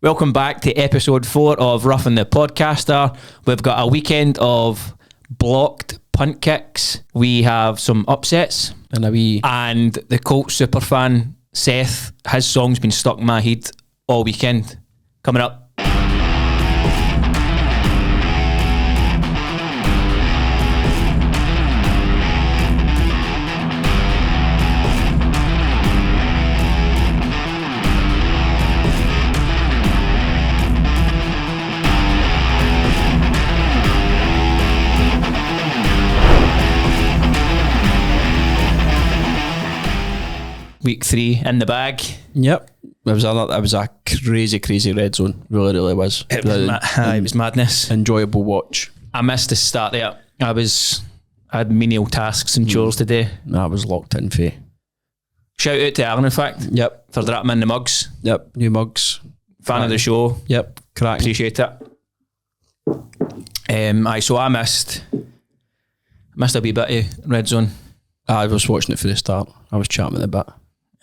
Welcome back to episode 4 of Roughing the Podcaster. We've got a weekend of blocked punt kicks. We have some upsets. And the Colts superfan, Seth, his song's been stuck in my head all weekend. Coming up. Week 3 in the bag. Yep. It was a crazy red zone. Really was. It was madness. Enjoyable watch. I missed the start there. I had menial tasks and chores today. I was locked in for. Shout out to Alan, in fact. Yep. For dropping in the mugs. Yep. New mugs. Fan of the show. Yep. Cracking. Appreciate it. So I missed a wee bit of red zone. I was watching it for the start. I was chatting with a bit.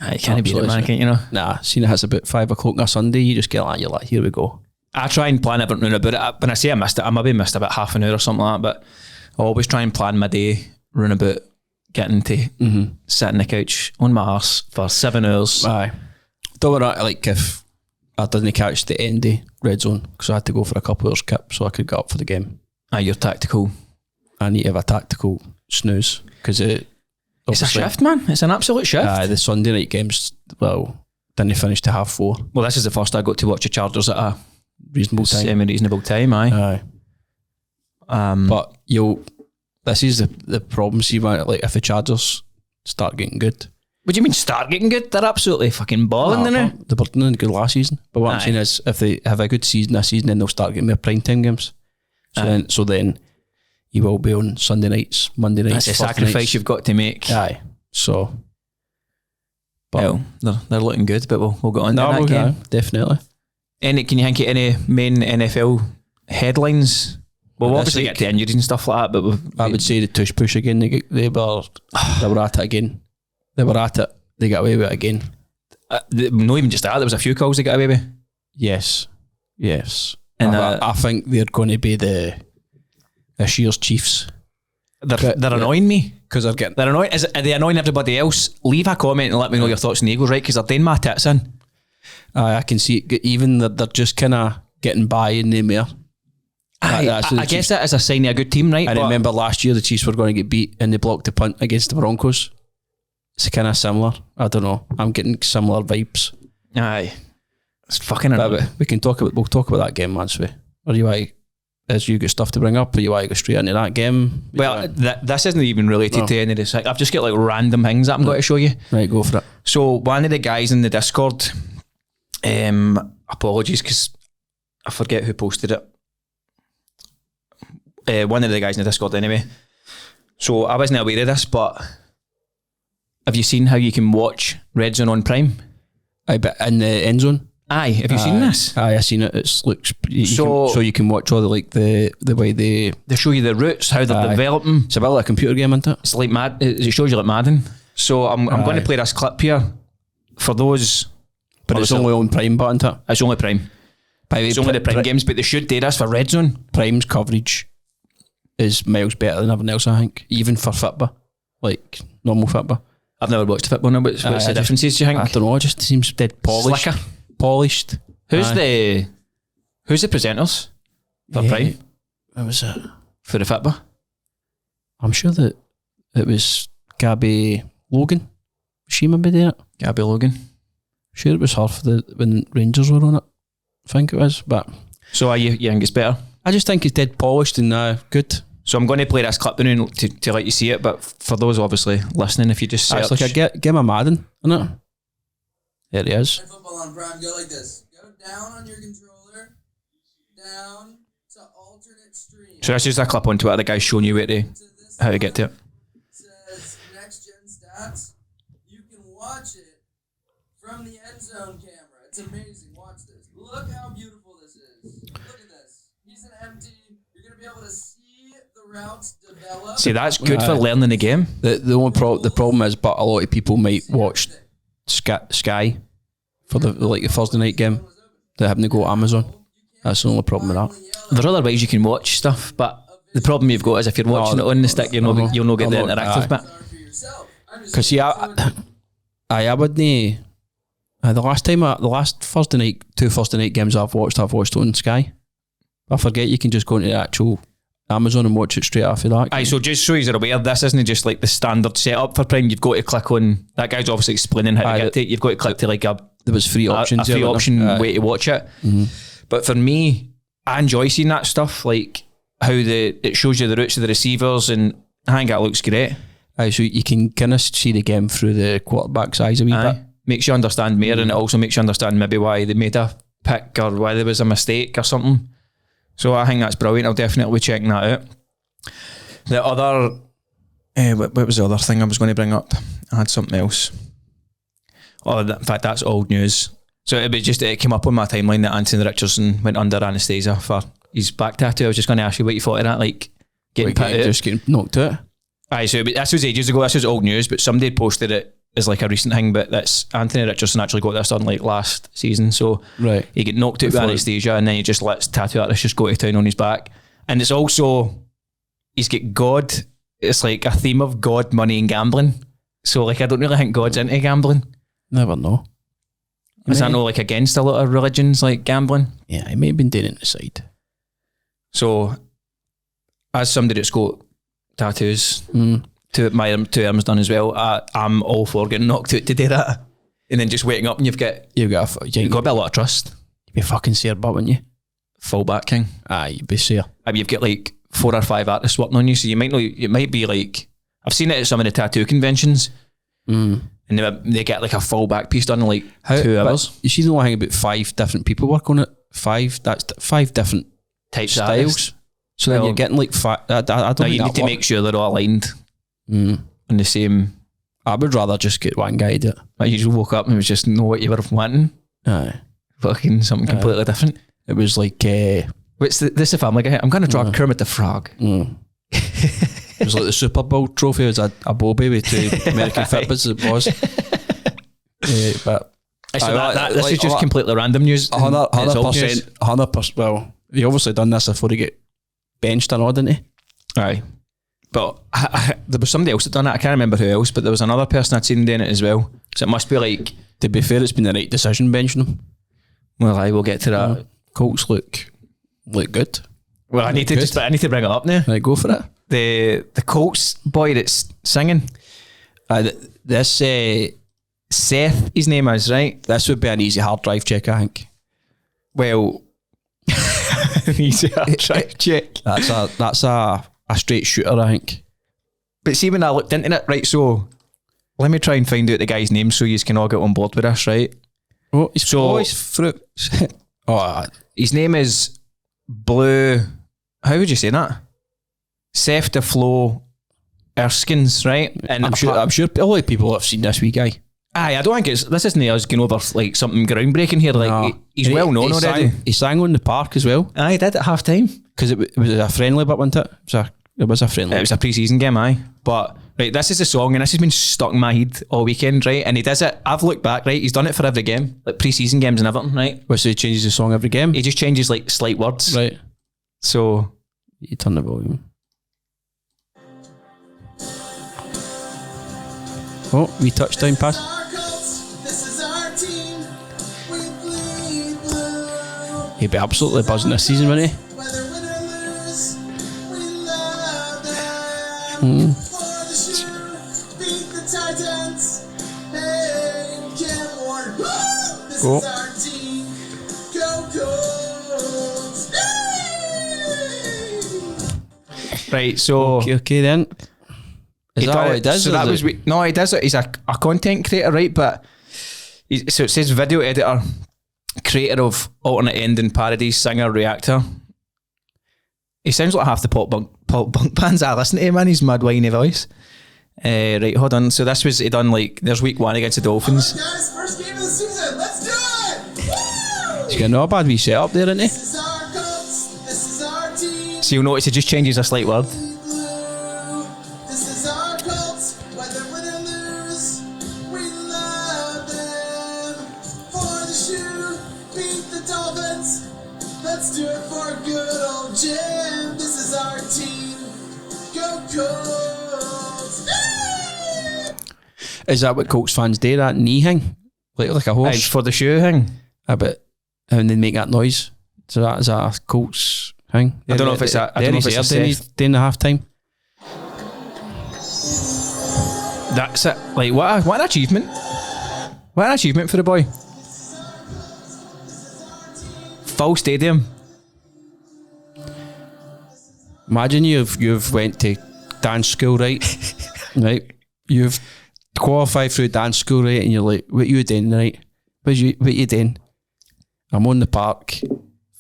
You can't beat it, man, can't you know? Nah, seeing it hits about 5 o'clock on a Sunday, you just get like, you're like, here we go. I try and plan everything about it. When I say I missed it, I maybe missed about half an hour or something like that, but I always try and plan my day round about getting to sit on the couch on my arse for 7 hours. Aye. Don't worry, like if I didn't catch the end of red zone, because I had to go for a couple hours kip so I could get up for the game. Aye, you're tactical. I need to have a tactical snooze, because it's a shift, man. It's an absolute shift. The Sunday night games, didn't finish to 4:30. Well, this is the first I got to watch the Chargers at a reasonable time. Semi-reasonable time, aye. But this is the problem. See, like if the Chargers start getting good. What do you mean start getting good? They're absolutely fucking balling, now. They were doing good last season. But what I'm saying is, if they have a good season this season, then they'll start getting more prime time games. So then you will be on Sunday nights, Monday nights. That's a sacrifice nights. You've got to make. Aye. So, but they're looking good, but we'll get on to that game. Definitely. Can you think of any main NFL headlines? Well, we'll obviously get to injuries and stuff like that, but I would say the tush push again. They were at it again. They were at it. They got away with it again. Not even just that. There was a few calls they got away with. Yes. And I think they're going to be the Shears Chiefs. They're annoying me. Because they're annoying. Are they annoying everybody else? Leave a comment and let me know your thoughts on the Eagles, right? Because they're doing my tits in. I can see it. Even they're just kind of getting by in the mirror. I guess that is a sign of a good team, right? I remember last year the Chiefs were going to get beat and they blocked the punt against the Broncos. It's kind of similar. I don't know. I'm getting similar vibes. Aye. It's fucking annoying. We'll talk about that game once we. Or as you got stuff to bring up, or you want to go straight into that game? Well, this isn't even related to any of this. I've just got like random things that I'm going to show you. Right, go for it. So one of the guys in the Discord, apologies because I forget who posted it. One of the guys in the Discord anyway. So I wasn't aware of this, but have you seen how you can watch Red Zone on Prime? But in the end zone? Aye, have you seen this? Aye, I've seen it. It looks so you can watch all the way they show you the routes, how they're developing. It's a bit like a computer game, isn't it? It's like it shows you like Madden. So I'm going to play this clip here for those. But it's only on Prime, but isn't it? It's only Prime. It's only the Prime games, but they should do this for Red Zone. Prime's coverage is miles better than everything else, I think. Even for football, like normal football. I've never watched football now, but what's the differences, do you think? I don't know, it just seems dead polished. Slicker. Polished. Who's the presenters for Prime? What was it? For the football? I'm sure that it was Gabby Logan. Was she maybe doing it? Gabby Logan. Sure it was her for when Rangers were on it. I think it was, but... So you think it's better? I just think it's dead polished and good. So I'm going to play this clip now to let you see it, but for those obviously listening, if you just search... It's like a game of Madden, isn't it? There he is. Football on Prime, go like this. Go down on your controller, down to alternate stream. So that's just a clip on Twitter, the guy's showing you how to get to it. It says next gen stats. You can watch it from the end zone camera. It's amazing. Watch this. Look how beautiful this is. Look at this. He's an empty. You're going to be able to see the routes develop. See, that's good for learning the game. The only the problem is, but a lot of people might watch Sky for the Thursday night game. They having to go to Amazon. That's the only problem with that. There's other ways you can watch stuff, but the problem you've got is if you're watching it on the stick, you'll not get the interactive bit. Because see, I wouldn't. The last Thursday night, 2 Thursday night games I've watched on Sky. I forget you can just go into the actual Amazon and watch it straight after that. Aye, so just so you're aware, this isn't just like the standard setup for Prime. You've got to click on, that guy's obviously explaining how to get to it. You've got to click to like there was free options. A free option way to watch it. Mm-hmm. But for me, I enjoy seeing that stuff, like how it shows you the routes of the receivers, and I think that looks great. Aye, so you can kind of see the game through the quarterback's eyes a wee bit. Makes you understand more, and it also makes you understand maybe why they made a pick or why there was a mistake or something. So I think that's brilliant. I'll definitely be checking that out. The other, what was the other thing I was going to bring up? I had something else. Oh, in fact, that's old news. So it came up on my timeline that Anthony Richardson went under anaesthesia for his back tattoo. I was just going to ask you what you thought of that, like getting just getting knocked out. Aye, so this was ages ago. This was old news, but somebody had posted it as like a recent thing. But that's Anthony Richardson actually got this done like last season. So right, he get knocked out with anaesthesia, and then he just lets tattoo artists just go to town on his back. And it's also, he's got God. It's like a theme of God, money, and gambling. So like I don't really think God's into gambling. Never know. Is that not like against a lot of religions, like gambling? Yeah, he may have been doing it on the side. So, as somebody that's got tattoos, two arms done as well, I'm all for getting knocked out to do that, and then just waking up and you've got a bit of lot of trust. You'd be fucking sear butt, wouldn't you? Fullback king. Aye, you'd be sear. I mean, you've got like 4 or 5 artists working on you, so you might know. It might be like, I've seen it at some of the tattoo conventions. And they get like a full back piece done in like 2 hours. You see the only thing about 5 different people work on it. 5, that's 5 different types styles. Of artists. So then you're getting like 5. I don't know. You need to make sure they're all aligned on the same. I would rather just get one guy to do it. Like you just woke up and it was just know what you were wanting. Aye. Fucking something completely different. It was like, this is a Family Guy. I'm going to draw Kermit the Frog. It was like the Super Bowl trophy. It was a Bobby with 2 American Fitbits. It was. But this is just completely random news. 100%. Well, he obviously done this before he get benched and all, didn't he? Aye. But there was somebody else that done it. I can't remember who else, but there was another person I'd seen doing it as well. So it must be like... To be fair, it's been the right decision benching him. Well, I will get to that. Colts look good. Well, I need to bring it up now. Right, go for it. The Colts boy that's singing. This Seth, his name is, right? This would be an easy hard drive check, I think. Well, an easy hard drive check. That's a straight shooter, I think. But see, when I looked into it, right, so let me try and find out the guy's name so you can all get on board with this, right? Oh, he's fruit. His name is Blue. How would you say that? Seth DeFlo Erskines, right? And I'm sure a lot of people have seen this wee guy. Aye, I don't think this isn't us going over like something groundbreaking here. Like he's well known already. He sang on the park as well. Aye, he did at half time because it was a friendly, but wasn't it? It was a friendly. It was a pre-season game, aye. But right, this is the song, and this has been stuck in my head all weekend, right? And he does it. I've looked back, right? He's done it for every game, like pre-season games and everything, right? So he changes the song every game. He just changes like slight words, right? So you turn the volume. Oh, we touchdown pass. He'd be absolutely buzzing this season, wouldn't he? Go. Right, so okay then. Is that what he does? So that was no, he does it. He's a content creator, right? But so it says video editor, creator of alternate ending parodies, singer, reactor. He sounds like half the pop punk bands I listen to, man. He's mad whiny voice. Right, hold on. So this was he done like there's week 1 against the Dolphins. Guys, first game of the season. Let's do it! Woo! He's got no bad wee setup there, isn't he? This is our Colts. This is our team. So you'll notice it just changes a slight word. This is our Colts. Whether win or lose, we love them. For the shoe, beat the Dolphins. Let's do it for good old Jim. This is our team. Go Colts! Is that what Colts fans do? That knee thing, like a horse for the shoe thing. But and they make that noise. So is that a Colts thing? I don't know if it's that. I don't know if it's during the half time. That's it. Like what an achievement! What an achievement for the boy. Full stadium. Imagine you've went to dance school, right? Right. You've qualified through dance school, right? And you're like, what you doing, right? What you doing? I'm on the park.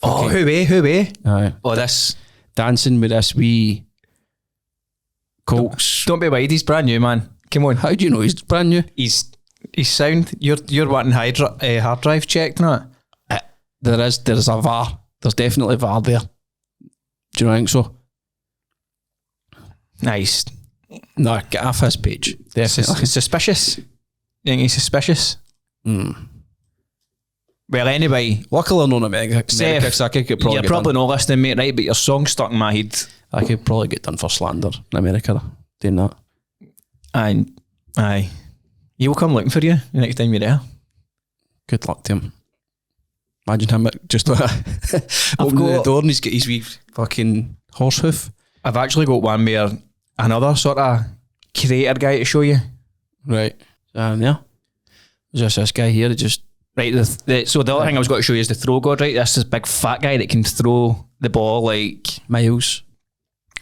Oh, who way? Aye. Oh, this dancing with this wee Colts. Don't be wide. He's brand new, man. Come on. How do you know he's brand new? He's sound. You're wanting hard drive checked, not? There's a VAR. There's definitely VAR there. Do you think so? Nice. No, get off his page. Definitely. Suspicious. You think he's suspicious? Mm. Well, anyway. Luckily, I'm not in America, so I could probably you're probably not listening, mate, right? But your song's stuck in my head. I could probably get done for slander in America doing that. Aye. He'll come looking for you the next time you're there. Good luck to him. Imagine him just opening the door and he's got his wee fucking horse hoof. I've actually got one where another sort of creator guy to show you. Right. Yeah. There's just this guy here that just... Right, so the other thing I was going to show you is the throw god, right? That's this big fat guy that can throw the ball like... miles.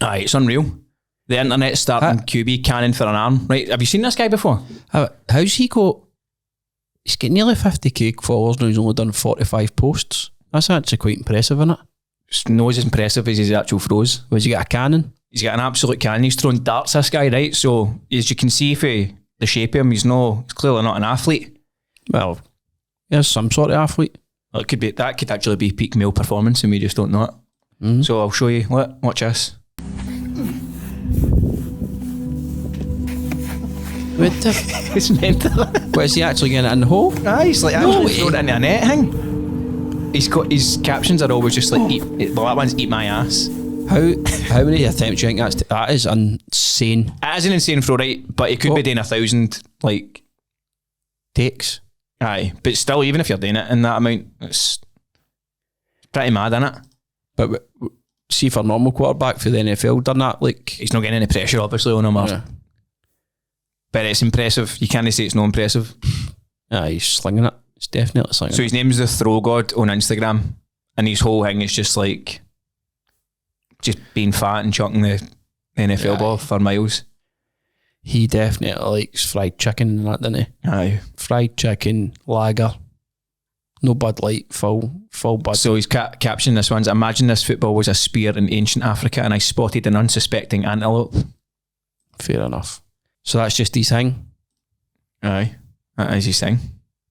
Aye, it's unreal. The internet's starting QB cannon for an arm. Right, have you seen this guy before? How's he got... He's got nearly 50k followers now. He's only done 45 posts. That's actually quite impressive, isn't it? It's not as impressive as his actual throws. Has he got a cannon? He's got an absolute cannon. He's throwing darts, this guy, right? So, as you can see for the shape of him, he's clearly not an athlete. Well, he's some sort of athlete. Well, that could actually be peak male performance and we just don't know it. Mm. So I'll show you. Watch this. What the It's mental. What, is he actually getting it in the hole? He's like actually throwing it into a net thing. His captions are always just like, that one's eat my ass. How many attempts do you think that is insane? It is an insane throw, right? But he could be doing 1,000 like takes. Aye, but still, even if you're doing it in that amount, it's pretty mad, isn't it? But see, for a normal quarterback for the NFL done that, like... He's not getting any pressure, obviously, on him. Yeah. But it's impressive. You can't say it's not impressive. Yeah, he's slinging it. It's definitely slinging it. So his name's the Throw God on Instagram, and his whole thing is just like just being fat and chucking the NFL ball for miles. He definitely likes fried chicken and that, doesn't he? Aye. Fried chicken, lager, no Bud Light, full Bud. So his caption this one's, imagine this football was a spear in ancient Africa and I spotted an unsuspecting antelope. Fair enough. So that's just his thing? Aye. That is his thing.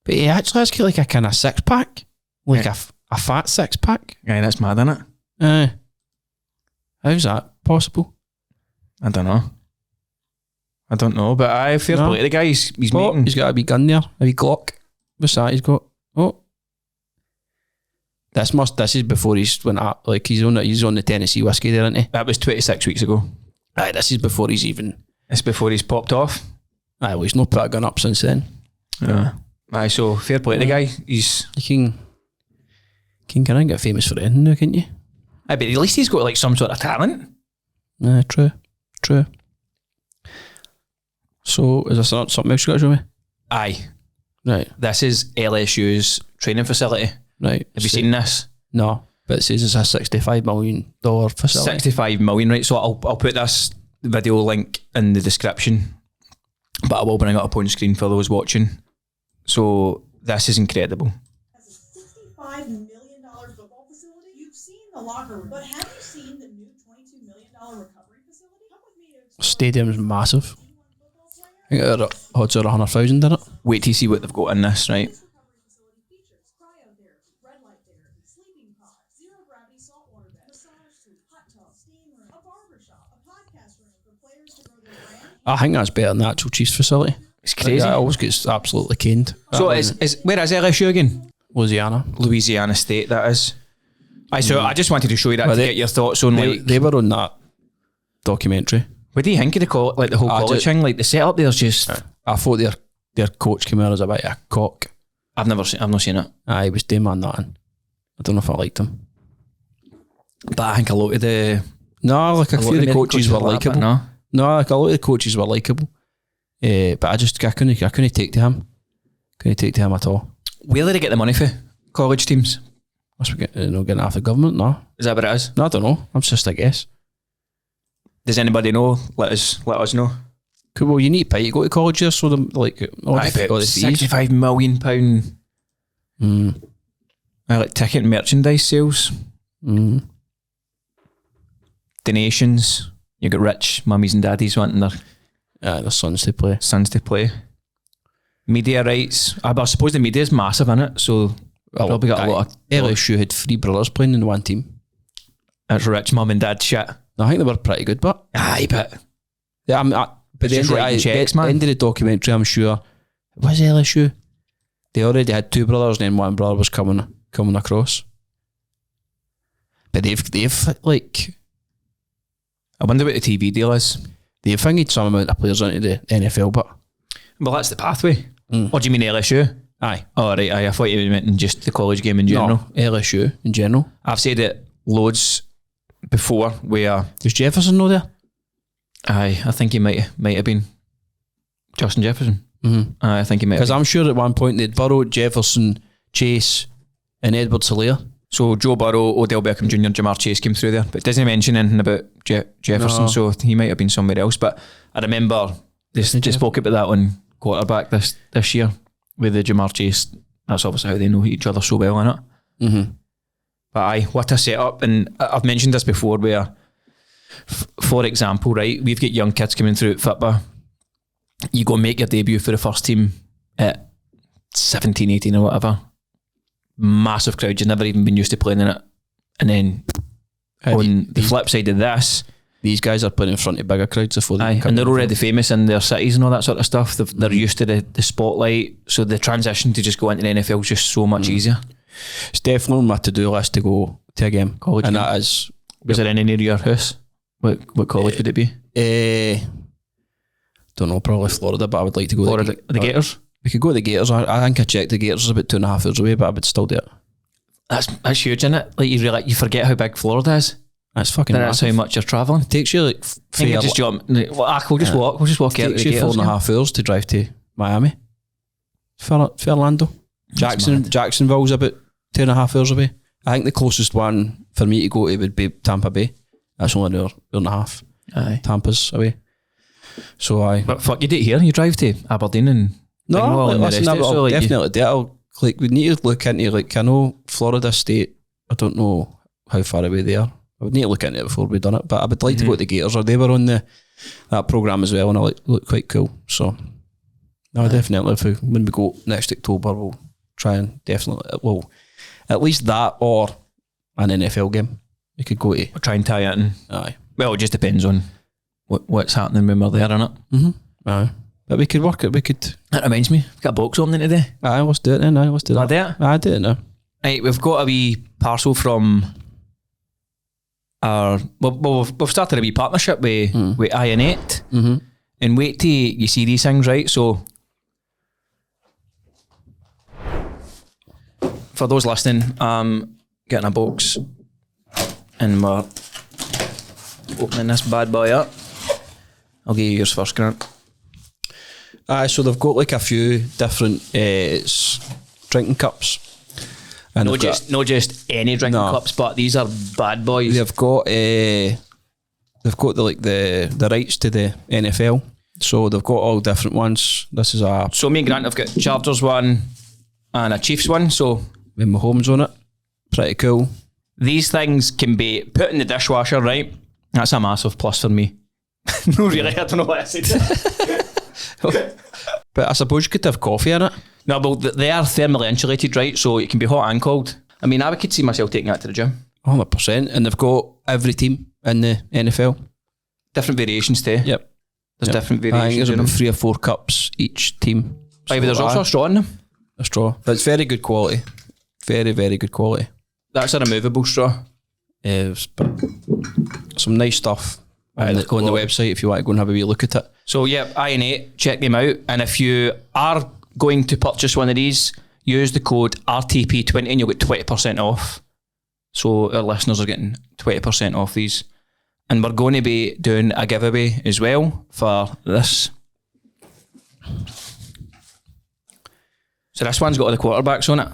But he actually has got like a kind of six pack. Like a fat six pack. Aye, that's mad, isn't it? Aye. How's that possible? I don't know, but I fair play to the guy. He's making... He's got a wee gun there, a wee Glock. What's that he's got? Oh. This is before he's went up, like he's on the Tennessee whiskey there, isn't he? That was 26 weeks ago. Aye, this is before he's even... It's before he's popped off. Aye, well, he's not put a gun up since then. Yeah. Aye, so fair play to the guy. You can kind of get famous for anything now, can't you? Aye, but at least he's got like some sort of talent. True. So, is there something else you got to show me? Aye. Right. This is LSU's training facility. Right. Have you seen this? No, but it says it's a $65 million facility. 65 million, right? So I'll put this video link in the description, but I will bring it up on screen for those watching. So this is incredible. Has a $65 million football facility. You've seen the locker room, but have you seen the new $22 million recovery facility? Come with me to Stadium's massive. I think the odds are 100,000 in it. Wait till you see what they've got in this, right? This recovery facility features cryotherapy, red light therapy, sleeping pod, zero gravity saltwater bed, massage suite, hot tub, steam room, a barber shop, a podcast room for players to grow their brand. I think that's better than the actual Chiefs facility. It's crazy. It always gets absolutely caned. So where is LSU again? Louisiana State, that is. So I just wanted to show you that to get your thoughts on they were on that documentary. What do you think of the whole college thing? Like the setup there's just. I thought their coach came out as a bit of a cock. I've not seen it. He was doing man that. I don't know if I liked him. But I think a lot of the a few of the coaches were likeable. No, like a lot of the coaches were likeable. But I couldn't take to him. Couldn't take to him at all. Where did they get the money for college teams? Must be getting half the government. No, is that what it is? No, I don't know. I'm just a guess. Does anybody know? Let us know. Cool. Well, you need to pay to go to college here, so like all the fees. £65 million. Like ticket and merchandise sales. Donations. You got rich mummies and daddies wanting their sons to play. Media rights. I suppose the media is massive in it, so probably got a lot of. LSU had 3 brothers playing in one team. That's rich mum and dad shit. I think they were pretty good, but yeah, but the end of the documentary, I'm sure it was LSU. They already had 2 brothers, and then one brother was coming across. But they've like, I wonder what the TV deal is. They've fingered some amount of players into the NFL, but well, that's the pathway. Or do you mean LSU? Aye. Oh right, I thought you meant in just the college game in general. No, LSU in general. I've said it loads before. Where was Jefferson know there? Aye, I think he might have been Justin Jefferson. I think he might. Because I'm sure at one point they'd Burrow, Jefferson, Chase, and Edward Solaire. So Joe Burrow, Odell Beckham Jr., Jamar Chase came through there, but it doesn't mention anything about Jefferson, so he might have been somewhere else. But I remember they spoke about that on quarterback this year with the Jamar Chase. That's obviously how they know each other so well, innit? But aye, what a setup. And I've mentioned this before where, for example, right, we've got young kids coming through at football. You go make your debut for the first team at 17, 18 or whatever. Massive crowd, you've never even been used to playing in it. And then on the flip side of this, these guys are playing in front of bigger crowds before they come. And they're already famous in their cities and all that sort of stuff. They're used to the spotlight. So the transition to just go into the NFL is just so much easier. It's definitely on my to-do list to go to a game. College and game. That is... Was there any near your house? What college would it be? Don't know, probably Florida, but I would like to go Florida, to the Gators? We could go to the Gators. I think I checked the Gators is about 2.5 hours away, but I would still do it. That's huge, isn't it? Like you forget how big Florida is. That's fucking That's how much you're traveling. It takes you like we'll just walk. We'll just walk out. It takes you 4.5 hours to drive to Miami. For Orlando. Jacksonville's about 2.5 hours away. I think the closest one for me to go to would be Tampa Bay. That's only an hour and a half. Aye. Tampa's away. So But fuck, you do it here. You drive to Aberdeen and definitely do it. We need to look into, like, I know Florida State, I don't know how far away they are. I would need to look into it before we've done it, but I would like to go to the Gators, or they were on that programme as well, and it looked quite cool. So definitely when we go next October, we'll try and definitely, at least that or an NFL game we could go to. We'll try and tie it in. Aye. Well, it just depends on what's happening when we're there, innit? Aye. But we could work it. That reminds me, we've got a box opening today. Aye, let's do it then. Let's do that. I do it? I do it now. Right, we've got a wee parcel from our... We've started a wee partnership with IN8. And wait till you see these things, right? So, for those listening, getting a box and we're opening this bad boy up. I'll give you yours first, Grant. So they've got like a few different drinking cups. And not just any drinking cups, but these are bad boys. They've got the rights to the NFL. So they've got all different ones. This is So me and Grant have got Chargers one and a Chiefs one. So with Mahomes on it. Pretty cool. These things can be put in the dishwasher, right? That's a massive plus for me. No, really, I don't know what I said. But I suppose you could have coffee in it. No, but they are thermally insulated, right? So it can be hot and cold. I mean, I could see myself taking that to the gym. 100%. And they've got every team in the NFL. Different variations too. Yep. There's different variations. I think there's about 3 or 4 cups each team. But there's also a straw in them. A straw. But it's very good quality. Very, very good quality. That's a removable straw. But some nice stuff. Go on the website if you want to go and have a wee look at it. So yeah, IN8, check them out. And if you are going to purchase one of these, use the code RTP20 and you'll get 20% off. So our listeners are getting 20% off these. And we're going to be doing a giveaway as well for this. So this one's got all the quarterbacks on it.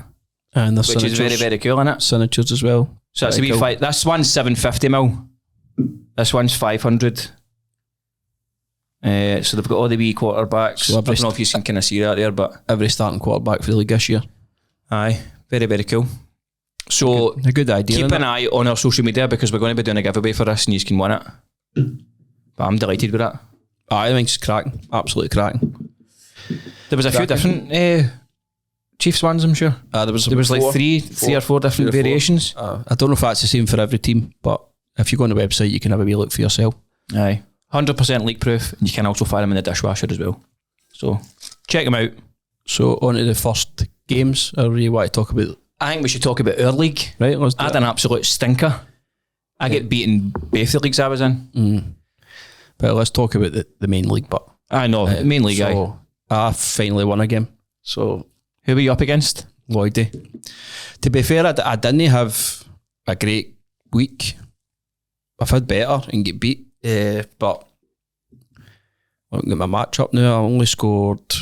And the which is very, very cool, isn't it? Signatures as well. So that's a wee cool. fight. This one's 750 mil. This one's 500. So they've got all the wee quarterbacks. So I don't know if you can kind of see that there, but every starting quarterback for the league this year. Aye, very, very cool. So a good idea. Keep an eye on our social media because we're going to be doing a giveaway for this and you can win it. But I'm delighted with that. I think it's cracking. Absolutely cracking. There was a few different Chiefs ones, I'm sure. There was like three or four different variations. I don't know if that's the same for every team, but if you go on the website, you can have a wee look for yourself. Aye. 100% leak proof, and you can also fire them in the dishwasher as well. So, check them out. So, on to the first games, or you want to talk about? I think we should talk about our league. Right, let's do I had an absolute stinker. I get beaten both the leagues I was in. But let's talk about the main league. But I know, main league, so I finally won a game. So, who were you up against? Lloydie. To be fair, I didn't have a great week. I've had better and get beat, but I'll get my match up now. I only scored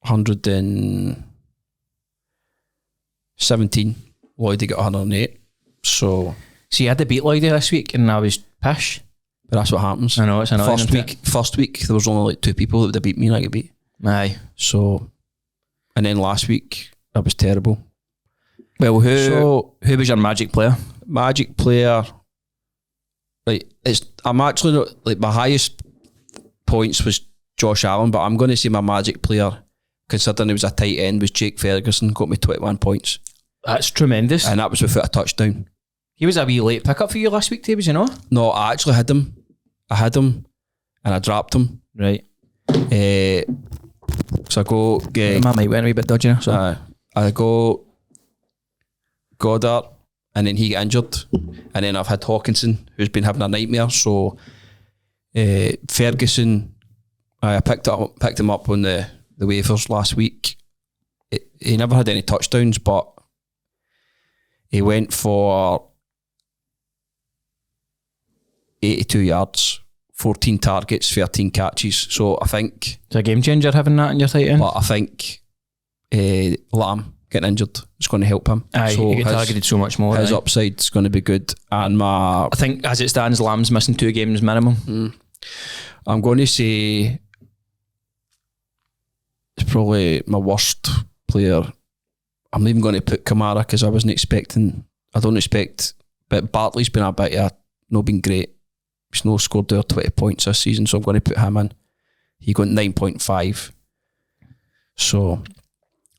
117. Lloydie got 108. So, see, I had to beat Lloydie this week and I was pish. But that's what happens. I know, it's annoying. First week, there was only like 2 people that would have beat me and I got beat. Aye. So, and then last week, I was terrible. Well, who was your magic player? Magic player, like, I'm actually not, like, my highest points was Josh Allen, but I'm going to say my magic player, considering he was a tight end, was Jake Ferguson, got me 21 points. That's tremendous. And that was without a touchdown. He was a wee late pickup for you last week, too, was you know? No, I actually had him. And I dropped him. Right. So I go get... My mate went a wee bit dodgy. So. I go Goddard, and then he got injured. And then I've had Hawkinson, who's been having a nightmare. So Ferguson, I picked him up on the waivers last week. He never had any touchdowns, but he went for 82 yards, 14 targets, 13 catches. So I think it's a game changer having that in your tight end. But I think Lamb getting injured is going to help him. Aye, so he get targeted so much more. His upside's going to be good. And I think as it stands, Lamb's missing 2 games minimum. I'm going to say it's probably my worst player. I'm not even going to put Kamara because I don't expect, but Bartley's been a bit, not been great. He's not scored there 20 points this season, so I'm going to put him in. He got 9.5. So,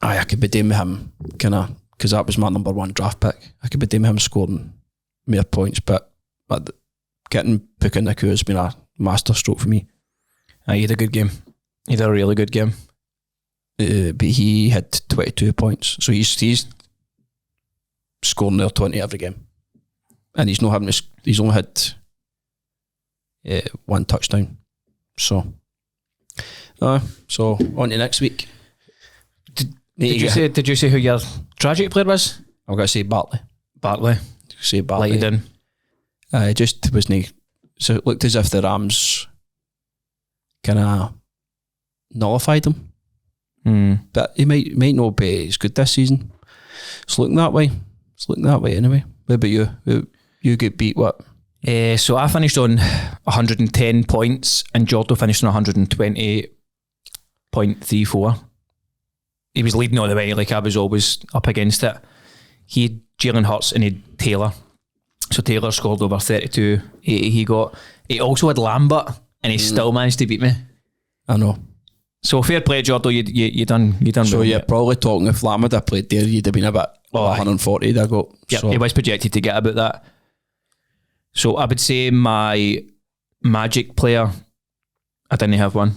I could be doing with him, because that was my number 1 draft pick. I could be doing with him scoring more points, but getting Puka Naku has been a master stroke for me. He had a good game. He had a really good game. But he had 22 points, so he's scoring there 20 every game, and he's only had 1 touchdown. So on to next week. Did you say who your tragic player was? I've got to say Bartley. Say Bartley. Let you down. It just wasn't. So it looked as if the Rams kind of nullified him. But he might not be as good this season. It's looking that way. Anyway. What about you? You get beat what? So I finished on 110 points and Jordo finished on 120.34. He was leading all the way, like I was always up against it. He had Jalen Hurts and he had Taylor. So Taylor scored over 32. He also had Lambert and he still managed to beat me. I know. So fair play, Jordo. You done. So well, you're probably talking if Lambert had played there, you'd have been about 140. They got. Yeah, he was projected to get about that. So I would say my magic player, I didn't have one.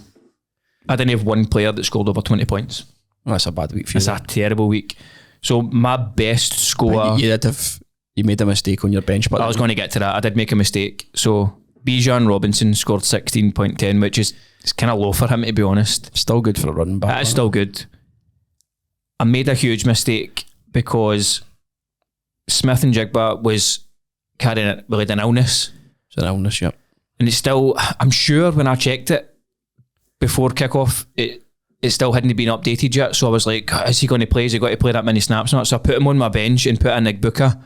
I didn't have one player that scored over 20 points. That's a bad week for you. It's a terrible week. So my best score... You did have You made a mistake on your bench, but I was going to get to that. I did make a mistake. So Bijan Robinson scored 16.10, which is kind of low for him, to be honest. Still good for a running back. It's still good. I made a huge mistake because Smith and Jigba was carrying it with an illness. It's an illness, yep. And it's still, I'm sure when I checked it before kickoff, it still hadn't been updated yet. So I was like, is he going to play? Has he got to play that many snaps? Not? So I put him on my bench and put in Igbuka.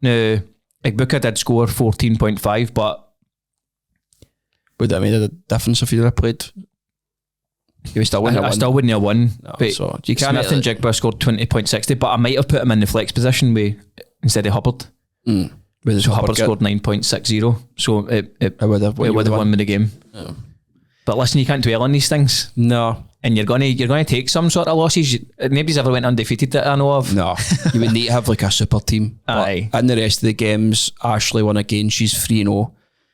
Now, Igbuka did score 14.5, but would that have made a difference if you'd have played? You still wouldn't have won. I still wouldn't have won. No, but so you can't Smith and Jigba scored 20.60, but I might have put him in the flex position instead of Hubbard. So Hubbard scored 9.60, so it would have won me the game. Yeah. But listen, you can't dwell on these things. No. And you're gonna take some sort of losses. Nobody's ever went undefeated that I know of. No. You would need to have like a super team. Aye. In the rest of the games, Ashley won again. She's 3-0.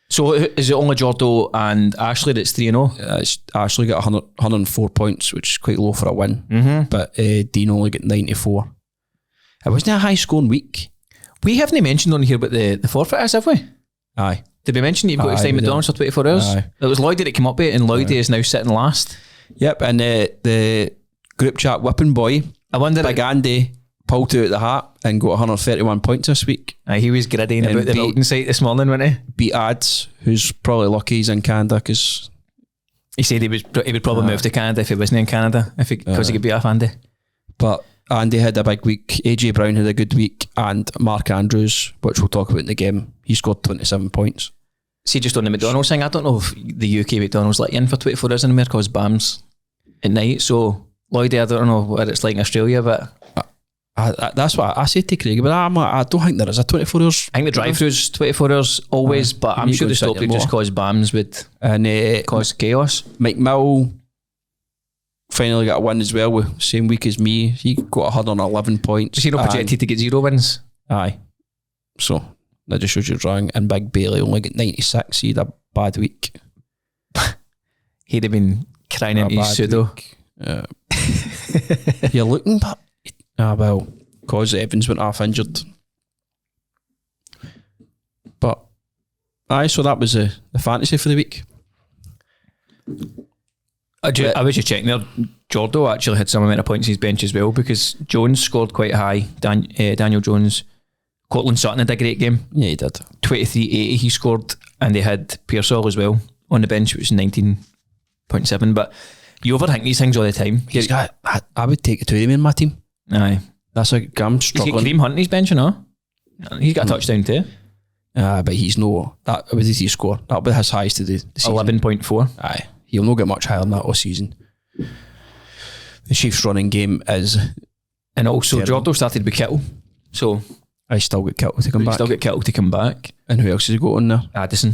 So is it only Jordo and Ashley that's 3-0? Ashley got 104 points, which is quite low for a win. But Dean only got 94. It wasn't a high scoring week. We haven't mentioned on here about the forfeit is, have we? Aye. Did we mention you've got to stay at McDonald's for 24 hours? Aye. It was Lloydie that came up with it, and Lloydie is now sitting last. Yep, and the group chat whipping boy, I wonder Big Andy, pulled out the hat and got 131 points this week. He was griddying about the building site this morning, wasn't he? Beat Ads, who's probably lucky he's in Canada because he said he would probably move to Canada if he wasn't in Canada because he could beat off Andy. But Andy had a big week, AJ Brown had a good week, and Mark Andrews, which we'll talk about in the game, he scored 27 points. See, just on the McDonald's thing, I don't know if the UK McDonald's let you in for 24 hours in America because BAM's at night. So, Lloydie, I don't know what it's like in Australia, but that's what I said to Craig, but I don't think there is a 24 hours. I think the drive-thru's 24 hours always, but I'm sure they stopped it just because BAM's would cause chaos. Mike Mill finally got a win as well, with same week as me. He got 111 points. Was he not projected to get 0 wins? Aye. So, that just shows you wrong. And Big Bailey only got 96. He had a bad week. He'd have been crying into his pseudo. You're looking, but well, because Evans went half injured. But aye, so that was the fantasy for the week. I was just checking there. Jordo actually had some amount of points in his bench as well because Jones scored quite high. Daniel Jones. Cortland Sutton had a great game. Yeah, he did. 23.80 he scored, and they had Pearsall as well on the bench, which was 19.7. But you overthink these things all the time. I would take the two of them in my team. Aye. That's a I'm struggling. He's got Kareem Hunt in his bench, you know? He's got a touchdown too. But he's no... What did he score? That'll be his highest of the season. 11.4. Aye. He'll not get much higher than that all season. The Chiefs' running game is... And also, terrible. Jordo started with Kittle. So... I still get Kittle to come back. Still get Kittle to come back. And who else has he got on there? Addison.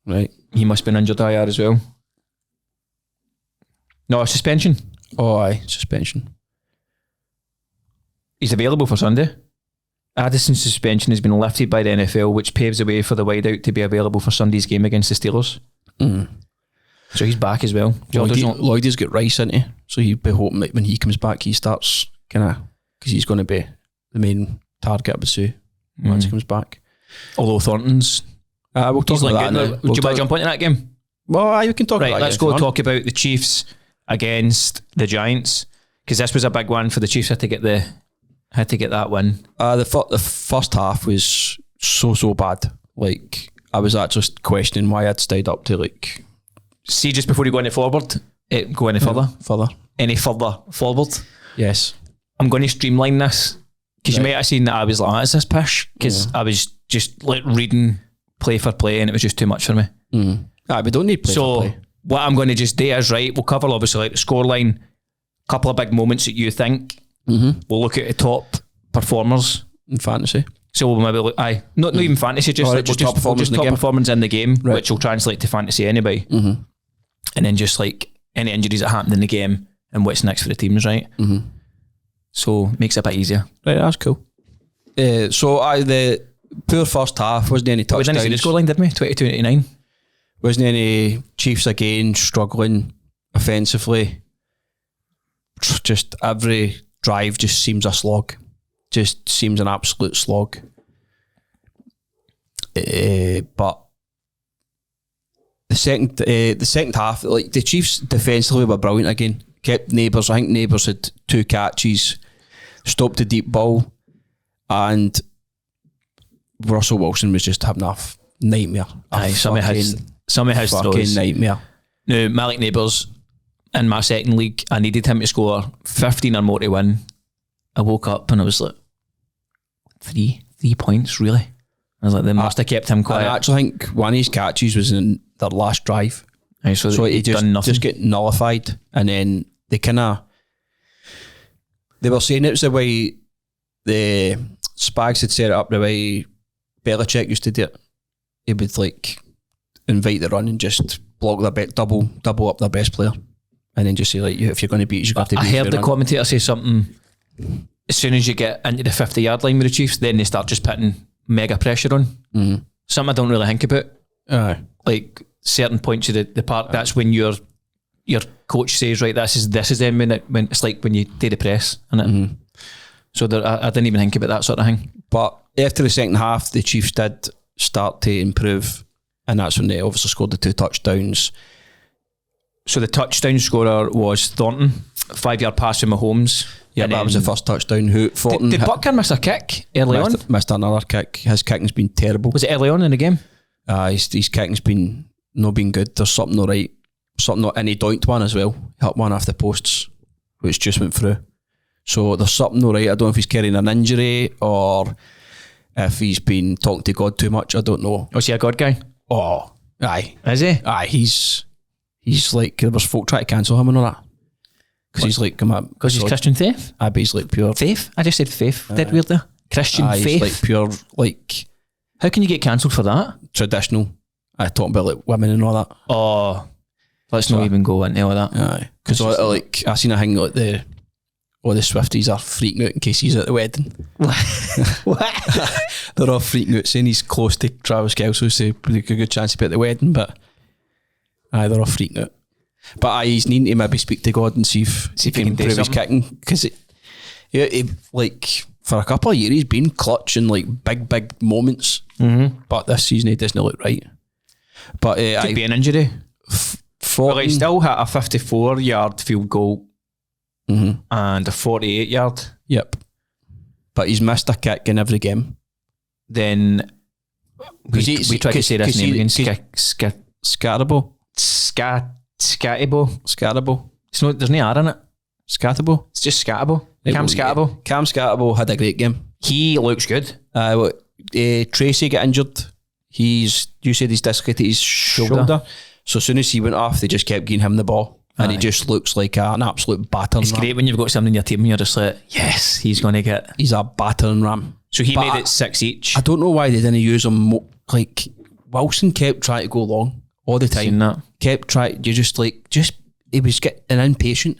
Right. He must have been injured IR as well. No, a suspension. Oh, aye. Suspension. He's available for Sunday. Addison's suspension has been lifted by the NFL, which paves the way for the wideout to be available for Sunday's game against the Steelers. So he's back as well. Lloydie's got Rice, isn't he? So he'd be hoping that when he comes back, he starts kind of... Because he's going to be the main target, I would say, once he comes back. Although Thornton's... we'll talk about that now. Would you want to jump into that game? Well, you can talk about that. Let's go talk about the Chiefs against the Giants, because this was a big one for the Chiefs. Had to get that win. The first half was so bad. Like, I was actually questioning why I'd stayed up to see, just before you go any forward, go any further. Any further forward. Yes. I'm going to streamline this because you might have seen that I was like, is this pish? Because I was just like reading play for play and it was just too much for me. We don't need play for play. So what I'm going to just do is, right, we'll cover obviously like the scoreline, couple of big moments that you think. We'll look at the top performers in fantasy. So we'll maybe look, not even fantasy, just top performance in the game, right, which will translate to fantasy anyway. And then just like any injuries that happened in the game and what's next for the teams, right? So makes it a bit easier. Right, that's cool. The poor first half, wasn't any touchdowns. We didn't see the scoreline, did we? 22-89. Wasn't any Chiefs again struggling offensively. Just every drive just seems a slog. Just seems an absolute slog. But the second half, like the Chiefs defensively were brilliant again. Kept Neighbours. I think Neighbours had 2 catches, stopped the deep ball, and Russell Wilson was just having a nightmare. Some of his fucking throws. nightmare. Now, Malik Neighbours, in my second league, I needed him to score 15 or more to win. I woke up and I was like, 3 points, really? I was like, they must have kept him quiet. I actually think one of his catches was in their last drive. Aye, so He done nothing. just get nullified, and then they were saying it was the way the Spags had set it up, the way Belichick used to do it. He would like invite the run and just block their double up their best player, and then just say like, if you're going to beat us, you have to beat us. I heard with the run. commentator say something. As soon as you get into the 50-yard line with the Chiefs, then they start just putting mega pressure on. Mm-hmm. Something I don't really think about. Like certain points of the park, that's when your coach says, right, this is them when it's like when you do the press, innit? So I didn't even think about that sort of thing. But after the second half, the Chiefs did start to improve, and that's when they obviously scored the 2 touchdowns. So the touchdown scorer was Thornton, 5-yard pass from Mahomes. Yeah, that was the first touchdown. Thornton Did Butker miss a kick early on? missed another kick. His kicking's been terrible. Was it early on in the game? His kicking's been not been good. There's something not right. And he doinked one as well. He hit one off the posts, which just went through. So there's something not right. I don't know if he's carrying an injury or if he's been talking to God too much. I don't know. Was he a God guy? Oh, aye. Is he? Aye, he's like, there was folk trying to cancel him and all that. Because he's like, come up. Because he's Christian faith? Aye, but he's like pure. Faith? I just said faith. Did weird there? Christian Aye, faith? he's like pure, like How can you get cancelled for that? traditional. I talking about like women and all that. Oh, let's not even go into all that. Aye. Because like, I seen a thing like the Swifties are freaking out in case he's at the wedding. What? They're all freaking out saying he's close to Travis Kelce, so there's a good chance to be at the wedding, but aye, they're all freaking out. But aye, he's needing to maybe speak to God and see if he can do improve his something. kicking, because he like for a couple of years he's been clutch in like big moments, but this season he doesn't look right. But Could be an injury. Well, he still hit a 54-yard field goal and a 48-yard. Yep. But he's missed a kick in every game. Then we tried to say this name again. Scatterbo. Scatterbo. There's no R in it. Scatterbo. It's just Scatterbo. Cam Scatterbo. Cam Scatterbo had a great game. He looks good. Tracy got injured. You said he's dislocated his shoulder. So as soon as he went off, they just kept giving him the ball. And he just looks like an absolute battering It's ram. great when you've got something in your team and you're just like, yes, he's going to get. He's a battering ram. So he But made it 6 each. I don't know why they didn't use him. Like, Wilson kept trying to go long all the Seen time. that. Kept trying, he was getting impatient.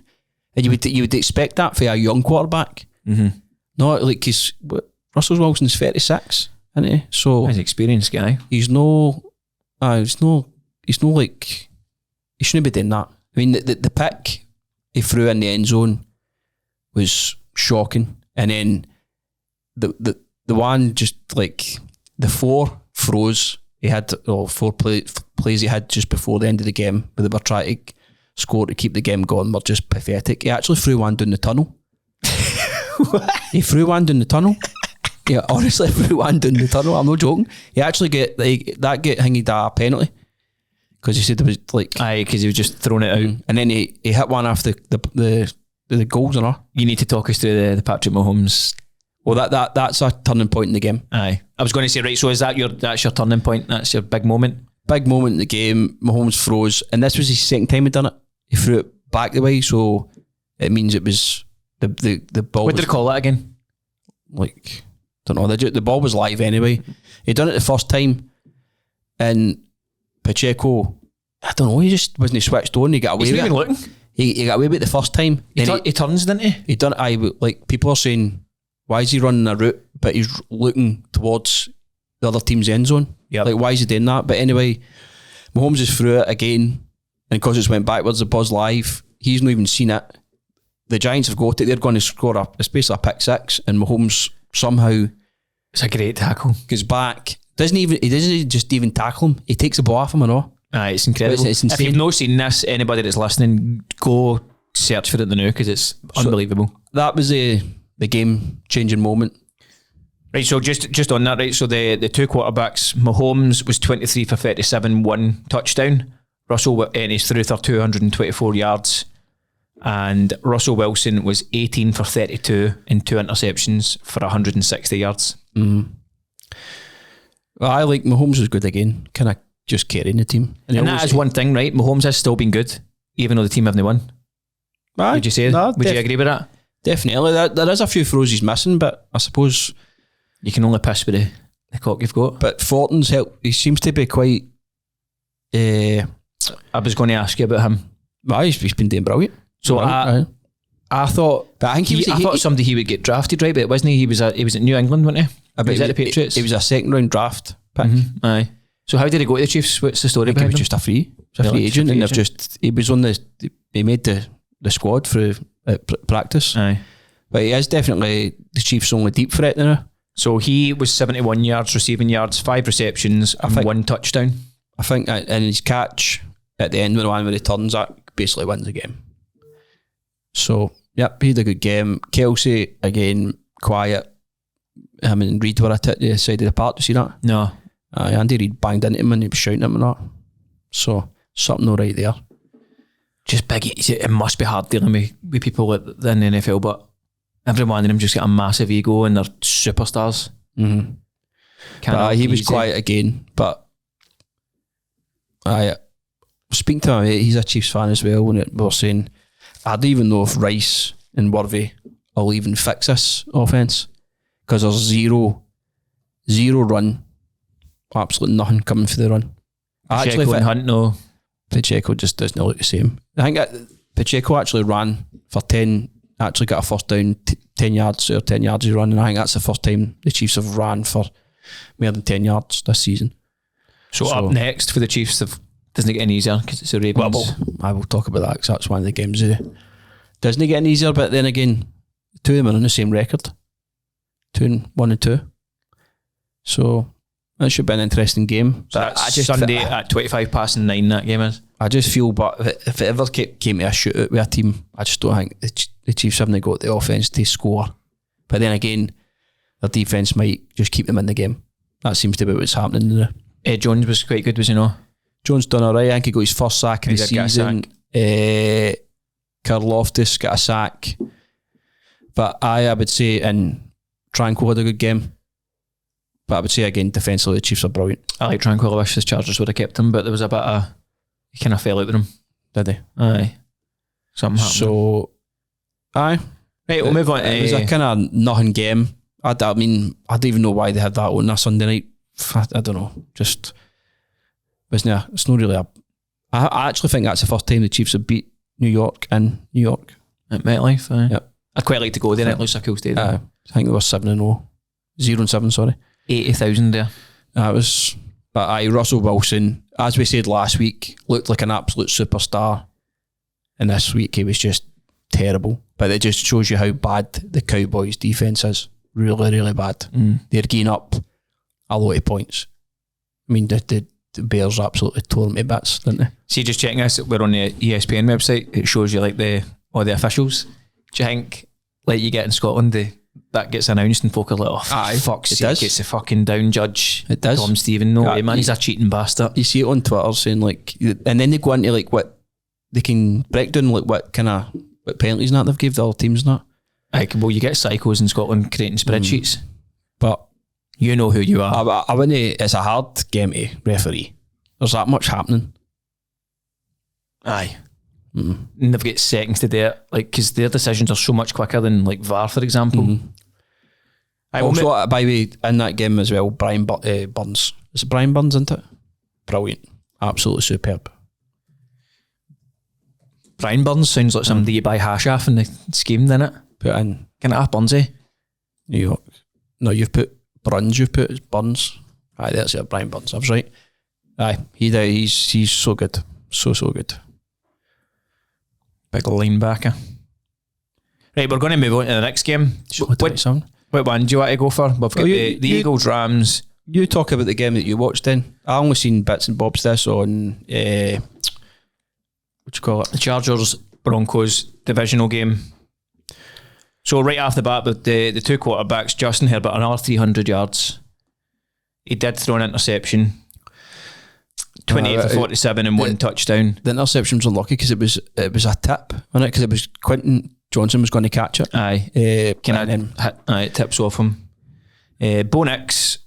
And you would expect that for a young quarterback. Mm-hmm. No, like, Russell Wilson's 36, isn't he? So He's an experienced guy. he's no like, he shouldn't be doing that. I mean, the pick he threw in the end zone was shocking, and then the one just like the 4 throws he had, or 4 plays he had just before the end of the game, where they were trying to score to keep the game going, were just pathetic. He actually threw one down the tunnel. He threw one down the tunnel. Yeah, honestly, threw one down the tunnel. I'm not joking. He actually get hanged a penalty because he said it was like, Aye, because he was just throwing it out. and then he hit one off the goals and all. You need to talk us through the Patrick Mahomes. Well, that's a turning point in the game. Aye, I was going to say, right, so that's your turning point? That's your big moment? Big moment in the game. Mahomes throws, and this was his second time he'd done it. He threw it back the way, so it means it was the ball. What did they call it again? Like, don't know. The ball was live anyway. He'd done it the first time, and Pacheco, I don't know, he just wasn't switched on. He got away He's with not it. even looking. He got away with it the first time. He Then turns, didn't he? he done it. Like, people are saying, why is he running a route, but he's looking towards the other team's end zone? Yep. Like, why is he doing that? But anyway, Mahomes is through it again, and because it's went backwards, the buzz live, he's not even seen it. The Giants have got it. They're going to score it's basically a pick 6, and Mahomes somehow It's a great tackle. goes back, He doesn't just even tackle him. He takes the ball off him and all. Aye, it's incredible. It's If insane. you've not seen this, anybody that's listening, go search for it now because it's unbelievable. That was the game changing moment. Right, so just on that, right, so the two quarterbacks, Mahomes was 23 for 37, 1 touchdown. Russell, and he's threw for 224 yards. And Russell Wilson was 18 for 32 and 2 interceptions for 160 yards. Well, I like Mahomes was good again, kind of just carrying the team. And that is one thing, right? Mahomes has still been good, even though the team haven't won. Would you say? Would you agree with that? Definitely. There is a few throws he's missing, but I suppose you can only piss with the cock you've got. But Fortin's help. He seems to be quite. I was going to ask you about him. Well, he's been doing brilliant. So I thought, but I think I thought someday he would get drafted, right? But wasn't he? He was at New England, wasn't he? He was at the Patriots. He was a second round draft pick. Aye. So how did he go to the Chiefs? What's the story I think behind he was him? just a free agent, and they've just he was on he made the squad through practice. Aye. But he is definitely the Chiefs' only deep threat now. So he was 71 yards receiving yards, 5 receptions, and 1 touchdown. I think, and his catch at the end when he turns, that basically wins the game. So, yep, he had a good game. Kelsey, again, quiet. Him and Reid were at the side of the park. Do you see that? No. Andy Reid banged into him and he was shouting at him and that. So, something all right there. Just big. It must be hard dealing with people in the NFL, but every one of them just got a massive ego and they're superstars. Mm-hmm. He was quiet again, but I speaking to him, he's a Chiefs fan as well, and we were saying, I don't even know if Rice and Worthy will even fix this offense because there's zero run, absolutely nothing coming for the run. Pacheco and Hunt, no. Pacheco just doesn't look the same. I think Pacheco actually ran for 10, actually got a first down, 10 yards or 10 yards he run, and I think that's the first time the Chiefs have ran for more than 10 yards this season. So up next for the Chiefs, doesn't it get any easier because it's the Ravens? Well, I will talk about that because that's one of the games. Doesn't it get any easier? But then again, the two of them are on the same record, 1-2. So that should be an interesting game. So that's Sunday at 9:25, that game is. I just feel, but if it ever came to a shootout with a team, I just don't think the Chiefs haven't got the offense to score. But then again, their defense might just keep them in the game. That seems to be what's happening there. Ed Jones was quite good, was he not? Jones done alright. I think he got his first sack of the season. Karloftis got a sack. But I would say, and Tranquil had a good game. But I would say again, defensively, the Chiefs are brilliant. I like Tranquil. I wish the Chargers would have kept him, but there was a bit of, he kind of fell out with him. Did he? Aye. Something happened. So, aye. Right, we'll move on. It was a kind of nothing game. I mean, I don't even know why they had that on a Sunday night. I don't know. Just, it's not really a... I actually think that's the first time the Chiefs have beat New York in New York. At MetLife, aye. Yep. I'd quite like to go there. It looks like a cool stadium. I think it was 7-0. 0-7, sorry. 80,000 there. That was... But Russell Wilson, as we said last week, looked like an absolute superstar. And this week he was just terrible. But it just shows you how bad the Cowboys' defence is. Really, really bad. They're getting up a lot of points. I mean, the Bears absolutely tore them to bits, didn't they? See, just checking this, we're on the ESPN website. It shows you like all the officials. Do you think, like you get in Scotland, that gets announced and folk are like, oh, fuck's sake, it's a fucking down judge. It does. Tom Stephen, no way, man, he's a cheating bastard. You see it on Twitter saying like, and then they go into like what they can break down like what penalties and that they've gave the other teams and that. Like, well, you get psychos in Scotland creating spreadsheets. But you know who you are. I wouldn't. It's a hard game to referee. There's that much happening. Aye. And they've got seconds to do it, like, because their decisions are so much quicker than like VAR, for example. Also, by the way, in that game as well, Brian Burns. Is it Brian Burns, isn't it? Brilliant. Absolutely superb. Brian Burns sounds like somebody you buy hash off in the scheme, doesn't it? Put in Can I have Burnsy? New York. No, you've put Burns, you've put Burns. Aye, that's it, Brian Burns. I was right. Aye, he's so good. So good. Big linebacker. Right, we're going to move on to the next game. What one do you want to go for? We've got the Eagles, Rams, you talk about the game that you watched then. I only seen bits and bobs this on, what do you call it? The Chargers Broncos divisional game. So right off the bat with the two quarterbacks, Justin Herbert, another 300 yards. He did throw an interception. 28 for 47 and one touchdown. The interception was unlucky because it was a tip, wasn't it? Because it was Quentin Johnson was going to catch it. Aye. It tips off him. Bo Nix,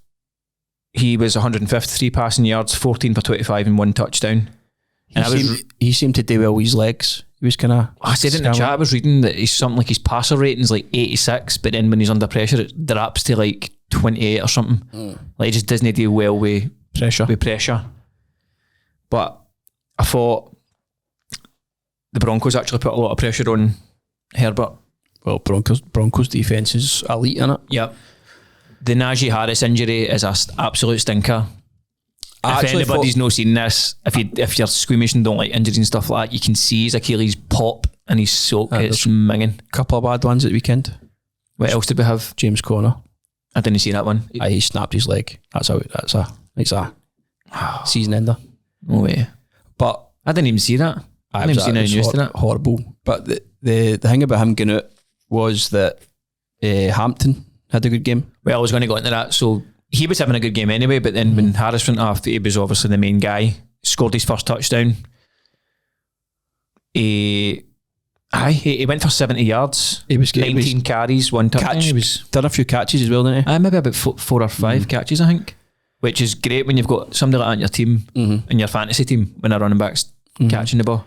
he was 153 passing yards, 14 for 25 and one touchdown. He seemed to do well with his legs. He was kind of... I said in the chat, I was reading that he's something like his passer rating's like 86, but then when he's under pressure, it drops to like 28 or something. Like he just doesn't do well with pressure. But I thought the Broncos actually put a lot of pressure on Herbert. Well, Broncos defence is elite, innit? Yep. The Najee Harris injury is an absolute stinker. If anybody's not seen this, if you're squeamish and don't like injuries and stuff like that, you can see his Achilles pop and his soak. It's minging. Couple of bad ones at the weekend. What else did we have? James Conner. I didn't see that one. He snapped his leg. That's a season ender. No way. But I didn't even see that. I didn't even see any news to that. Horrible. But the thing about him getting out was that Hampton had a good game. Well, I was going to go into that. So he was having a good game anyway, but then when Harris went off, he was obviously the main guy. Scored his first touchdown. He went for 70 yards. He was 19 carries, one touchdown. He done a few catches as well, didn't he? Maybe about 4 or 5 catches, I think. Which is great when you've got somebody like that on your team, in your fantasy team, when a running back's catching the ball.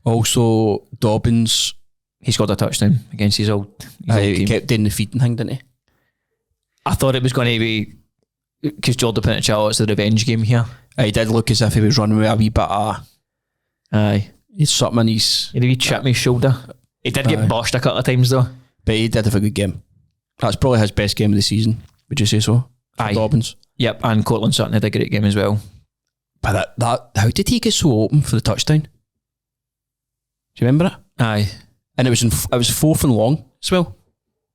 Also, Dobbins, he scored a touchdown against his old team. He kept doing the feeding thing, didn't he? I thought it was going to be, because Jordan put in the chat, it's the revenge game here. He did look as if he was running with a wee bit of... Aye. He's something in his... He had a wee chip in his shoulder. He did get boshed a couple of times though. But he did have a good game. That's probably his best game of the season. Would you say so? Aye. Dobbins. Yep, and Cortland Sutton had a great game as well. But how did he get so open for the touchdown? Do you remember it? Aye. And it was 4th and long as well.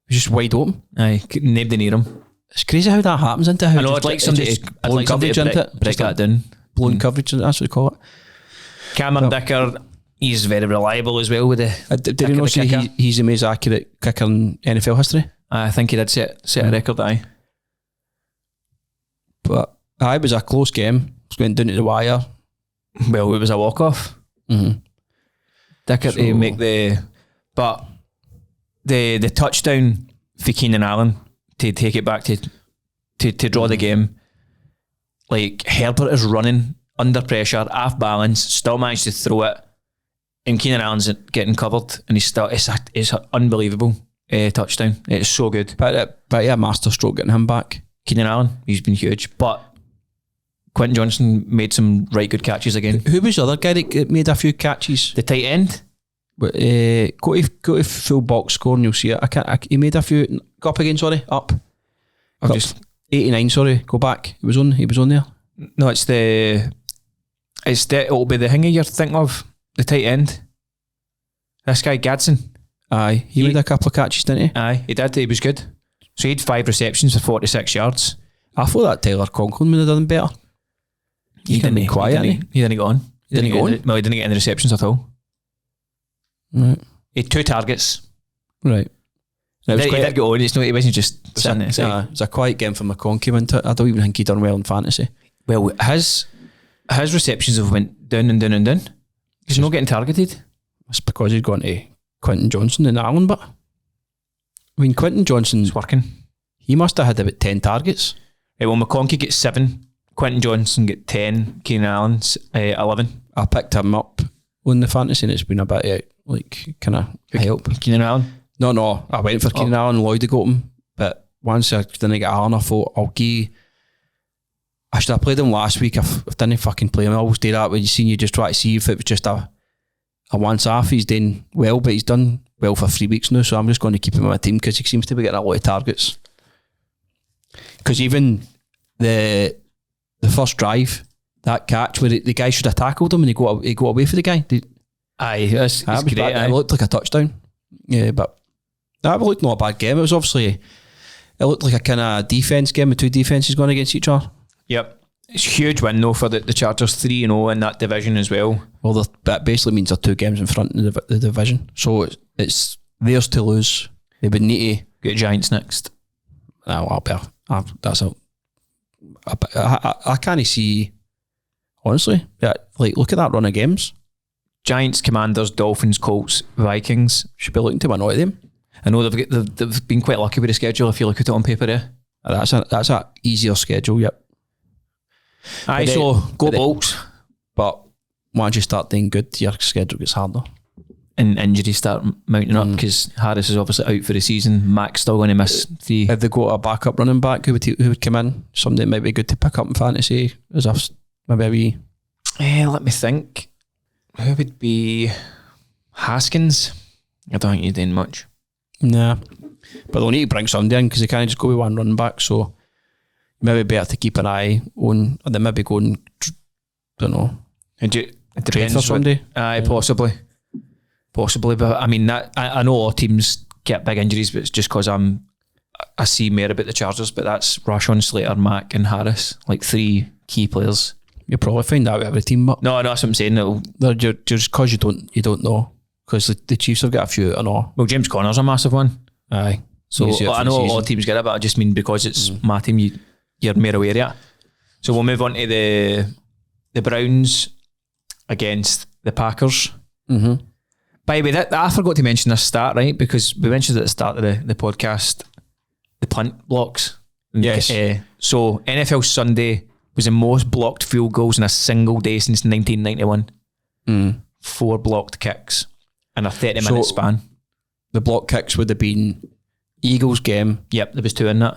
It was just wide open. Aye, nobody near him. It's crazy how that happens, isn't it? How I know, I'd like somebody to break that down. Blowing coverage, that's what they call it. Cameron Dicker, he's very reliable as well with the... Did you not say he's the most accurate kicker in NFL history? I think he did set a record, aye. But it was a close game. It went down to the wire. Well, it was a walk-off. Dicker to make the... But the touchdown for Keenan Allen to take it back to draw the game, like Herbert is running under pressure, off balance, still managed to throw it, and Keenan Allen's getting covered, and it's an unbelievable touchdown. It's so good. But yeah, master stroke getting him back. Keenan Allen, he's been huge, but Quentin Johnson made some right good catches again. Who was the other guy that made a few catches? The tight end. But, go to full box score and you'll see it. He made a few. Go up again, sorry. Up. I've just 89. Sorry, go back. He was on there. No, it'll be the thingy you're thinking of. The tight end. This guy Gadsden. Aye, he made a couple of catches, didn't he? Aye, he did. He was good. So he had 5 receptions for 46 yards. I thought that Taylor Conklin would have done better. He didn't quiet. He didn't go on. He didn't go on. No, he didn't get any receptions at all. Right. He had 2 targets. Right. He did go on. He wasn't just sitting there. It was a quiet game for McConkey, wasn't it? I don't even think he done well in fantasy. Well, his receptions have went down and down and down. He's not getting targeted. It's because he's gone to Quentin Johnson and Allen, but I mean, Quentin Johnson's working. He must have had about 10 targets. Well, McConkey gets 7, Quentin Johnson get 10, Keenan Allen 11. I picked him up on the fantasy and it's been a bit kind of help. Keenan Allen? No, I went for Keenan Allen. Lloyd got him, but once I didn't get Allen, I thought I should have played him last week. I didn't fucking play him. I always do that when you just try to see if it was just a once off. He's doing well, but he's done well for 3 weeks now, so I'm just going to keep him on my team because he seems to be getting a lot of targets. Because even the first drive, that catch where the guy should have tackled him and he got away for the guy. Aye, it's great. It looked like a touchdown. Yeah, but that looked not a bad game. It was obviously, it looked like a kind of defence game with 2 defences going against each other. Yep. It's a huge win though for the Chargers, 3-0 in that division as well. Well, that basically means they're 2 games in front of the division. So it's theirs to lose. They would need to Get Giants next. I can't see, honestly, like look at that run of games. Giants, Commanders, Dolphins, Colts, Vikings. Should be looking to win all of them. I know they've been quite lucky with the schedule if you look at it on paper. That's a easier schedule, yep. Aye, But so then- go but then- Bolts. But once you start doing good, your schedule gets harder. And injuries start mounting up because Harris is obviously out for the season. Mac's still going to miss 3. If they got a backup running back, who would come in? Somebody that might be good to pick up in fantasy, as if maybe a wee. Let me think. Who would be Haskins? I don't think you're doing much. Nah. But they'll need to bring somebody in because they can't just go with one running back. So maybe better to keep an eye on, or they maybe go and, don't know, It trade depends for somebody. Aye, possibly. But I mean, that I know all teams get big injuries, but it's just because I see more about the Chargers. But that's Rashawn Slater, Mack, and Harris, like 3 key players. You'll probably find out with every team, but No, that's what I'm saying. just because you don't know, because the Chiefs have got a few and all. Well, James Conner's a massive one. Aye. So You see it I for know the all season. teams get it, but I just mean because it's my team, you're more aware of it. So we'll move on to the Browns against the Packers. Mm-hmm. By the way, that I forgot to mention this stat, right? Because we mentioned at the start of the podcast, the punt blocks. Yes. So NFL Sunday was the most blocked field goals in a single day since 1991. 4 blocked kicks in a 30-minute span. The block kicks would have been Eagles game. Yep, there was 2 in that.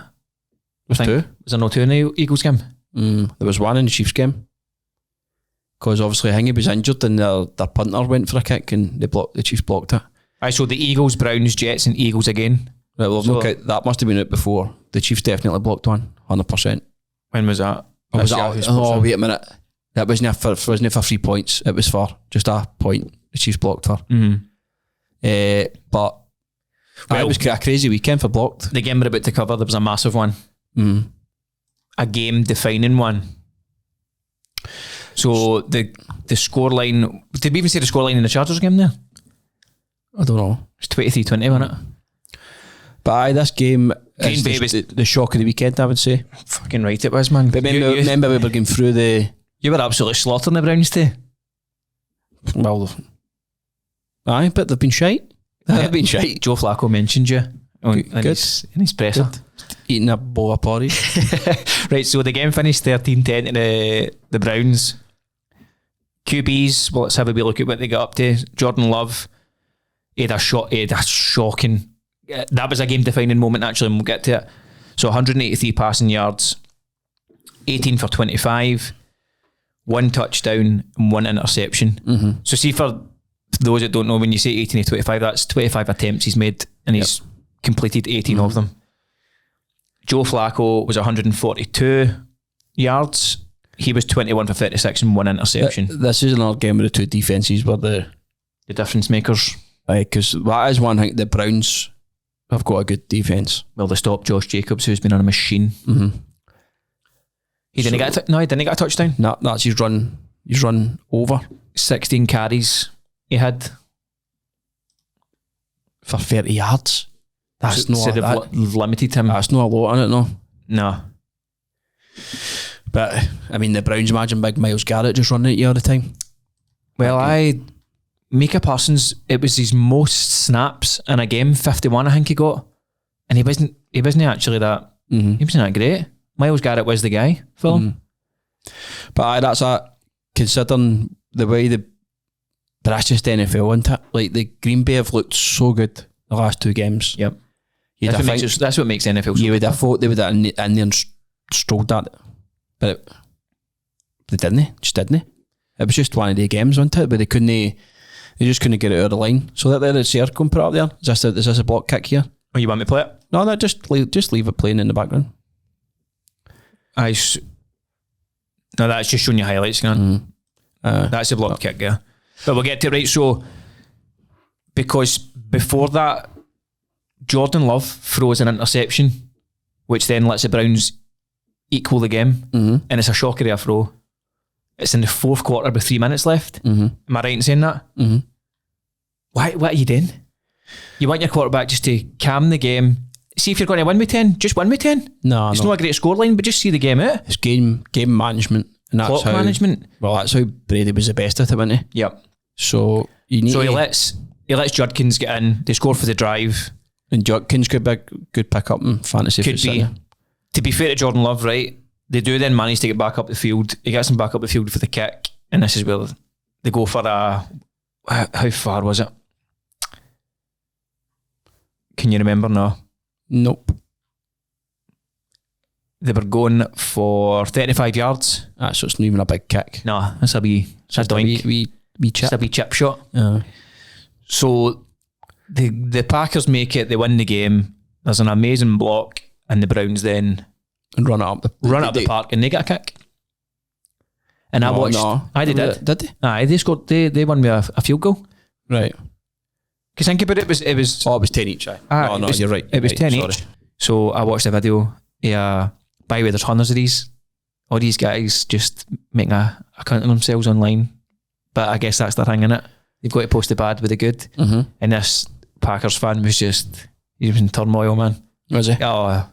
Was 2? Was there no 2 in the Eagles game? There was 1 in the Chiefs game. Because obviously Hingy was injured and their punter went for a kick and the Chiefs blocked it. Aye, so the Eagles, Browns, Jets and Eagles again. Right, well, So- that must have been out before. The Chiefs definitely blocked one, 100%. When was that? Or was That's that, Yahoo's wait a minute. That wasn't for 3 points. It was for just a point the Chiefs blocked for. But it was a crazy weekend for blocked. The game we're about to cover, there was a massive one. A game-defining one. So the scoreline, did we even say the scoreline in the Chargers game there? I don't know. It's 23-20, wasn't it? But aye, this game Green is Bay was- the shock of the weekend, I would say. Fucking right it was, man. But remember we were going through you were absolutely slaughtering the Browns too. Aye, but they've been shite. They've been shite. Joe Flacco mentioned you in Good. his presser. Eating a bowl of porridge. Right, so the game finished 13-10 to the Browns. QBs, well, let's have a wee look at what they got up to. Jordan Love, he had a shocking, that was a game-defining moment actually, and we'll get to it. So 183 passing yards, 18 for 25, 1 touchdown and 1 interception. So see, for those that don't know, when you say 18 to 25, that's 25 attempts he's made and he's completed 18 of them. Joe Flacco was 142 yards. He was 21 for 36 and 1 interception. This is another game where the 2 defences were the difference makers. because that is one thing. The Browns have got a good defence. Well, they stopped Josh Jacobs, who's been on a machine. He didn't get he didn't get a touchdown. No, that's his run. He's run over 16 carries he had. for 30 yards. That's So they've limited him. That's not a lot on it, no. No. But I mean, the Browns imagine big Myles Garrett just running at you all the time. Well, Micah Parsons, it was his most snaps in a game, 51 I think he got. And he wasn't actually that, he wasn't that great. Myles Garrett was the guy for him. But aye, that's considering the way but that's just NFL, isn't it? Like the Green Bay have looked so good the last 2 games. Yep. That's That's what makes NFL so you would good. have thought they would have in there and strolled that. But they didn't. Just didn't. It was just one of the games, wasn't it? But they just couldn't get it out of the line. So that there is Serco and put it up there. Is this a block kick here? Oh, you want me to play it? No, just leave it playing in the background. No, that's just showing you highlights, man. That's a block kick, yeah. But we'll get to it, right. So, because before that, Jordan Love throws an interception, which then lets the Browns equal the game, and it's a shocker of a throw. It's in the fourth quarter with 3 minutes left. Am I right in saying that? What are you doing? You want your quarterback just to calm the game. See if you're going to win with 10, just win with 10. No, it's not a great scoreline, but just see the game out. It's game management. And that's Clock how, management. Well, that's how Brady was the best at it, wasn't he? Yep. So you need. So he lets Judkins get in. They score for the drive. And Judkins good pick up in fantasy. Could be. To be fair to Jordan Love, right? They do then manage to get back up the field. He gets them back up the field for the kick, and this is where they go for a. How far was it? Can you remember now? Nope. They were going for 35 yards. So it's not even a big kick. No, that's a wee doink. Wee chip. It's a wee chip shot. So the Packers make it. They win the game. There's an amazing block, and the Browns then And run it up the park, and they get a kick. And I watched. They did. Did they? Aye, they scored. They won me a field goal. Right. Because think about it, it was. Oh, it was 10 each. No, you're right. It was right, 10 sorry. each. So I watched the video. By the way, there's hundreds of these. All these guys just making a account of themselves online. But I guess that's the thing, innit? You've got to post the bad with the good. And this Packers fan was he was in turmoil, man. Was he? Oh,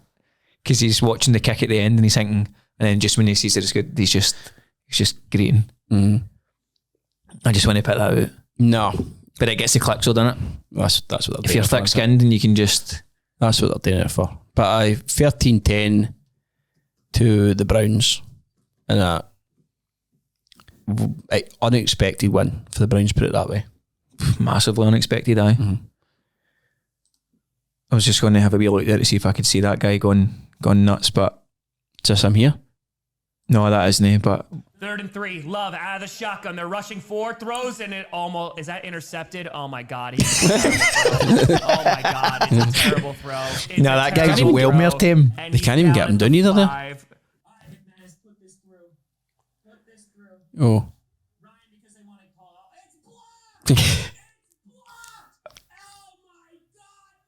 because he's watching the kick at the end and he's thinking, and then just when he sees that it's good, he's just greeting. I just want to put that out. No. But it gets the clicks, so doesn't it? That's what they're doing. If you're thick-skinned and you can just... That's what they're doing it for. But 13-10 to the Browns and a unexpected win for the Browns, put it that way. Massively unexpected, aye. I was just going to have a wee look there to see if I could see that guy going nuts, but Is this him here? no, that isn't, but 3rd and 3, Love out of the shotgun. They're rushing 4, throws, and it almost... Is that intercepted? Oh, my God. Oh, my God. It's a terrible throw. no, that guy's well mere team. They can't even get him down either there. Put this through. Oh. Ryan, because they want to call out. It's blocked! It's blocked! Oh my God,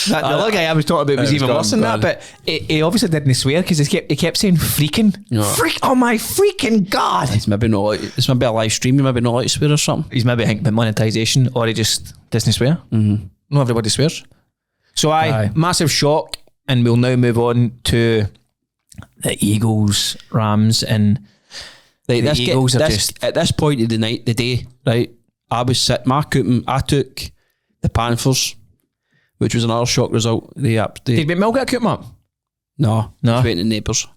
no! The other guy I was talking about was even worse than that, but he obviously didn't swear because he kept saying freaking. No. Freak! Oh my freaking God! It's maybe a live stream, you maybe not like to swear or something. He's maybe thinking about monetization, or he just doesn't swear. Not everybody swears. So Aye. massive shock, and we'll now move on to the Eagles, Rams, and Like, the Eagles are just... At this point of the day, right, I was sitting, I took the Panthers, which was another shock result. Did McMill get a coop up? No, No. he went to Neighbours.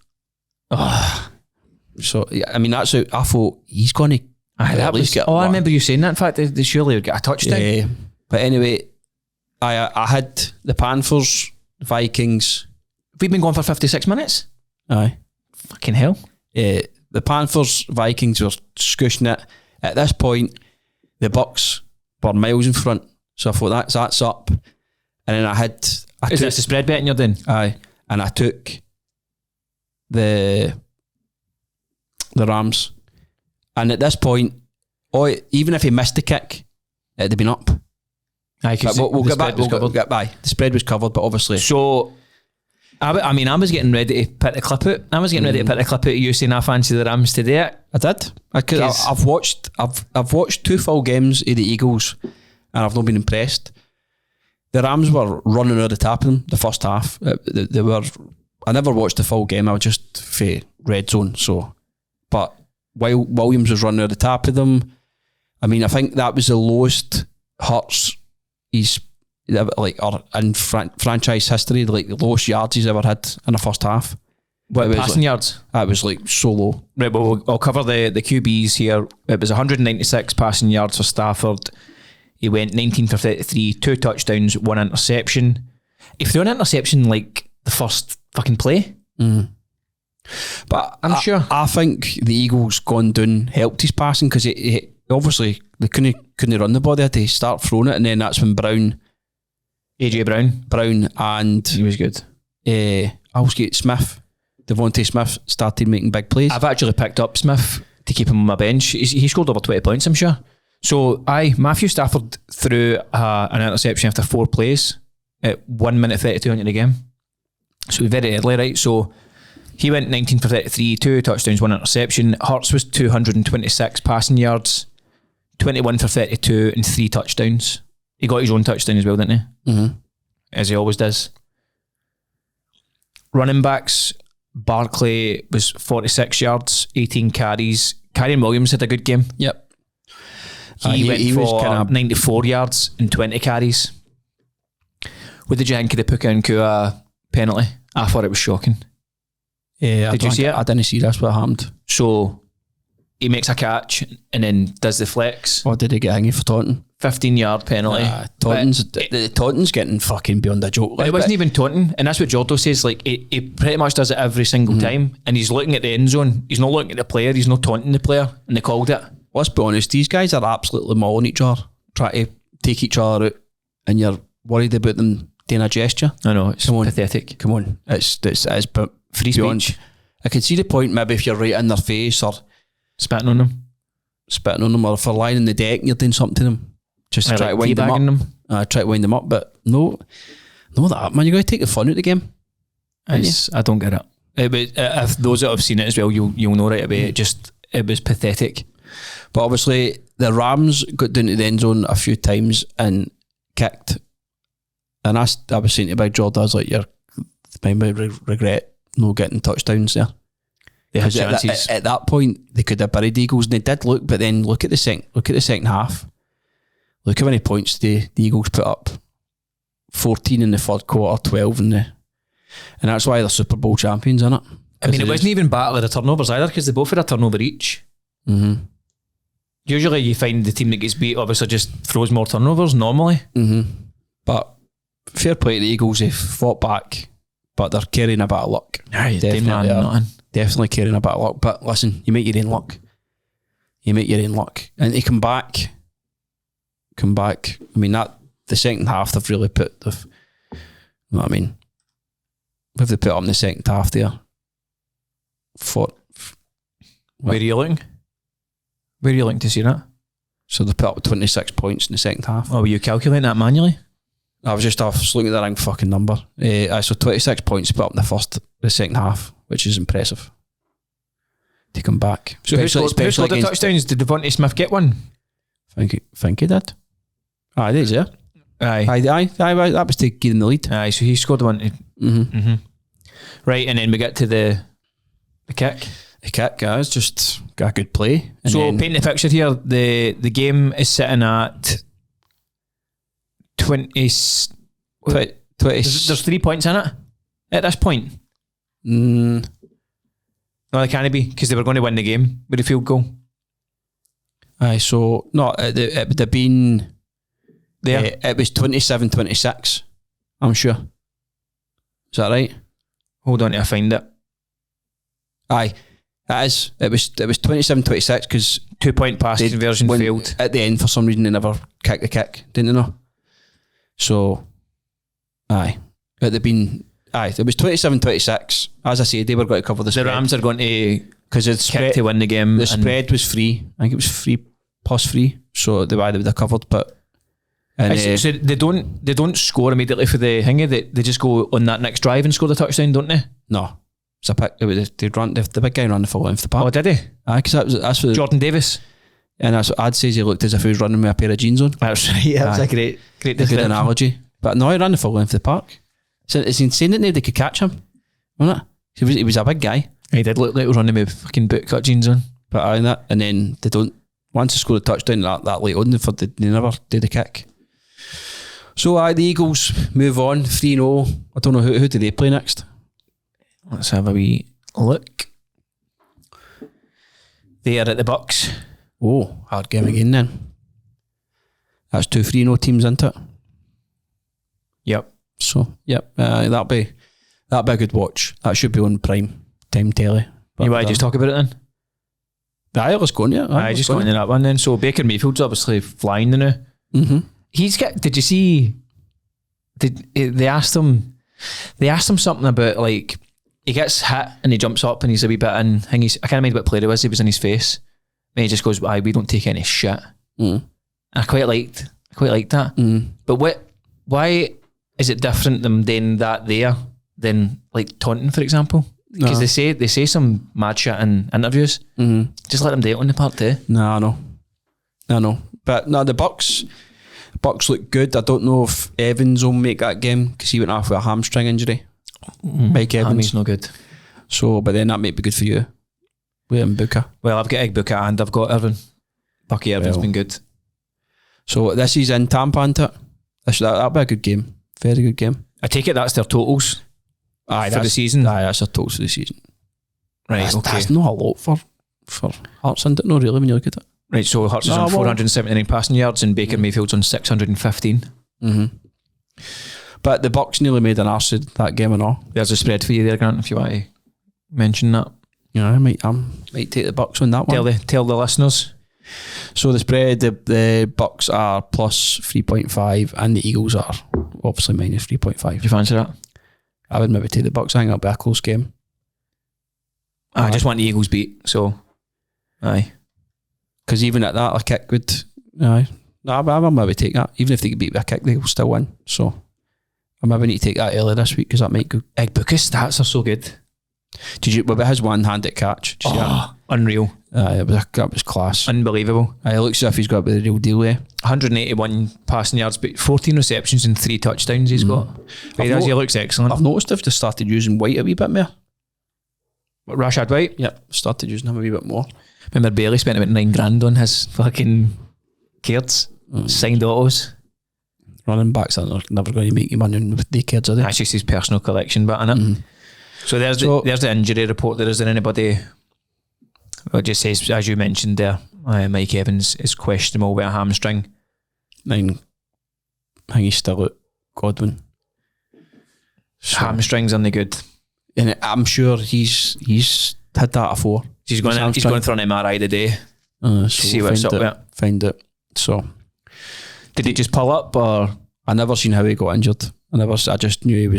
So, yeah, I mean, that's how I thought he's going to at least get I one. remember you saying that. In fact, they surely would get a touchdown. Yeah. But anyway, I had the Panthers, Vikings. We've been going for 56 minutes. Aye. Fucking hell. The Panthers, Vikings were scushing it. At this point, the Bucks were miles in front. So I thought that's up. And then I Is this the spread betting you're doing? Aye. And I took the Rams. And at this point, even if he missed the kick, it'd have been up. Aye, But we'll get back. We'll get by. The spread was covered, but obviously. So, I was getting ready to put the clip out. I was getting ready to put the clip out of you saying I fancy the Rams to do it. I did. I've watched 2 full games of the Eagles, and I've not been impressed. The Rams were running over the top of them the first half. They were. I never watched the full game. I was just for red zone. So, but while Williams was running over the top of them, I mean, I think that was the lowest Hurts he's in franchise history. Like the lowest yards he's ever had in the first half. What, passing yards? That was like so low. Right, well, I'll cover the QBs here. It was 196 passing yards for Stafford. He went 19 for 33, 2 touchdowns, 1 interception. He threw an interception like the first fucking play. But I'm sure. I think the Eagles gone down helped his passing because he obviously they couldn't run the ball. They had to start throwing it, and then that's when AJ Brown, and he was good. I always get Devontae Smith started making big plays. I've actually picked up Smith to keep him on my bench. He scored over 20 points, I'm sure. So, Matthew Stafford threw an interception after 4 plays at 1 minute 32 into the game. So very early, right? So he went 19 for 33, 2 touchdowns, 1 interception. Hurts was 226 passing yards, 21 for 32 and 3 touchdowns. He got his own touchdown as well, didn't he? Mm-hmm. As he always does. Running backs, Barkley was 46 yards, 18 carries. Kyren Williams had a good game. Yep. He went was for kinda 94 yards and 20 carries. What did you think of the Puka and Kua penalty? I thought it was shocking. Did you see it? I didn't see that's what happened. So he makes a catch and then does the flex. Or did he get hanging for taunting? 15-yard penalty. The taunting's getting fucking beyond a joke. But it wasn't even taunting, and that's what Jordo says. Like he pretty much does it every single time, and he's looking at the end zone. He's not looking at the player. He's not taunting the player, and they called it. Let's be honest. These guys are absolutely mauling each other, trying to take each other out, and you're worried about them doing a gesture. I know it's pathetic. Come on, it's but Free beyond. speech. I can see the point. Maybe if you're right in their face or Spitting on them. or if they're lying on the deck and you're doing something to them, just to try to wind them up. Try to wind them up, but no, that man, you got to take the fun out of the game. I don't get it. If those that have seen it as well, you'll know right away. It was pathetic. But obviously, the Rams got down to the end zone a few times and kicked. And I was saying to Big Jordan, I was like, "You're might regret not getting touchdowns there." They had Because chances. at that point, they could have buried the Eagles, and they did look. But then look at the second half. Look how many points the Eagles put up. 14 in the third quarter, 12 in the, and that's why they're Super Bowl champions, isn't it? I mean, it wasn't even battle of the turnovers either, because they both had a turnover each. Mm-hmm. Usually you find the team that gets beat obviously just throws more turnovers normally. Mm-hmm. But fair play to the Eagles, they fought back, but they're carrying a bit of luck. Definitely carrying a bit of luck. But listen, you make your own luck. And they come back. I mean, that the second half they've really put you know what I mean? What have they put up in the second half there? Where are you looking? Where are you looking to see that? So they put up 26 points in the second half. Oh, were you calculating that manually? I was looking at the wrong fucking number. So 26 points put up in the second half, which is impressive. To come back. So who scored the touchdowns? Did Devontae Smith get one? Think he did. He did, yeah. Aye. That was to give them the lead. Aye, so he scored one. Mm-hmm. Right, and then we get to the kick. The kick, guys, just got a good play. And so then, paint the picture here. The game is sitting at 20. There's 3 points in it at this point. No, they can't be, because they were going to win the game with a field goal. Aye, so no, it would have been there. It was 27-26. I'm sure. Is that right? Hold on till I find it. Aye, it is. It was 27-26 because 2 point pass conversion failed at the end. For some reason, they never kicked the kick, didn't they? Know? So, aye, it would have been. Aye, it was 27-26. As I said, they were going to cover the spread. The Rams are going to because the spread to win the game. The spread was free. I think it was 3 plus 3, so they would have covered. But so they don't score immediately for the thingy. They just go on that next drive and score the touchdown, don't they? No, it's a pick. The big guy ran the full length of the park. Oh, did he? Aye, because that's what Jordan Davis. And that's what Ad says. He looked as if he was running with a pair of jeans on. That's right. Yeah, that's a great good analogy. But no, he ran the full length of the park. So it's insane that nobody could catch him, wasn't it? He was a big guy. He did look like he was running with fucking bootcut jeans on. But and then they don't. Once they score a touchdown that late on, they never do the kick. So the Eagles move on 3-0. I don't know who do they play next. Let's have a wee look. They are at the Bucks. Oh, hard game again then. That's 2 3-0 teams, isn't it? Yep. So that'll be a good watch. That should be on prime time telly. You want to just talk about it then? Aye, let's go on, yeah. Aye, just going into that one then. So Baker Mayfield's obviously flying now. Mm-hmm. Did you see? They asked him something about, like, he gets hit and he jumps up and he's a wee bit in. I can't remember what player it was. He was in his face. And he just goes, "Aye, we don't take any shit." Mm. And I quite liked that. Mm. But why is it different than that there than like taunting, for example. Because they say some mad shit in interviews. Just let them do it on the part too. No, I know. But no, the Bucks look good. I don't know if Evans will make that game because he went off with a hamstring injury. Mike Evans. Hammy's no good. So, but then that might be good for you. With Booker. Well, I've got Egg Booker and I've got Irvin. Bucky Irvin's been good. So this is in Tampa, isn't it? That'll be a good game. Very good game. I take it that's their totals for the season. Aye, that's their totals for the season. Right, That's not a lot for Hearts, isn't it? No, really, when you look at it. Right, so Hearts is on 479 passing yards and Baker Mayfield's on 615. But the Bucks nearly made an arse of that game and all. There's a spread for you there, Grant, if you want to mention that. You know, I might take the Bucks on that one. Tell the listeners. So the spread, the Bucks are plus 3.5 and the Eagles are obviously minus 3.5. Do you fancy that? I would maybe take the Bucks. I think it'll be a close game. I just want the Eagles beat, so aye. Because even at that, a kick would... Aye. No, I'll maybe take that. Even if they get beat by a kick, they'll still win. So I maybe need to take that early this week because that might go... Egg Booker's stats are so good. Well, it has one-handed catch. Did you see that? Unreal. That was class. Unbelievable. It looks as if he's got a bit of the real deal there. 181 passing yards, but 14 receptions and 3 touchdowns he's got. He looks excellent. I've noticed they've just started using White a wee bit more. What, Rashad White? Yep, started using him a wee bit more. Remember Bailey spent about $9,000 on his fucking kids, signed autos. Running backs are never going to make you money with the kids, are they? That's just his personal collection, but innit? So there's the injury report. Is there anybody? Well, it just says, as you mentioned there, Mike Evans is questionable with a hamstring. I think he's still at Godwin. So, Hamstrings aren't they good? And I'm sure he's had that before. He's going for an MRI today. So see what's up with. Find it. So, did he just pull up, or I never seen how he got injured. I just knew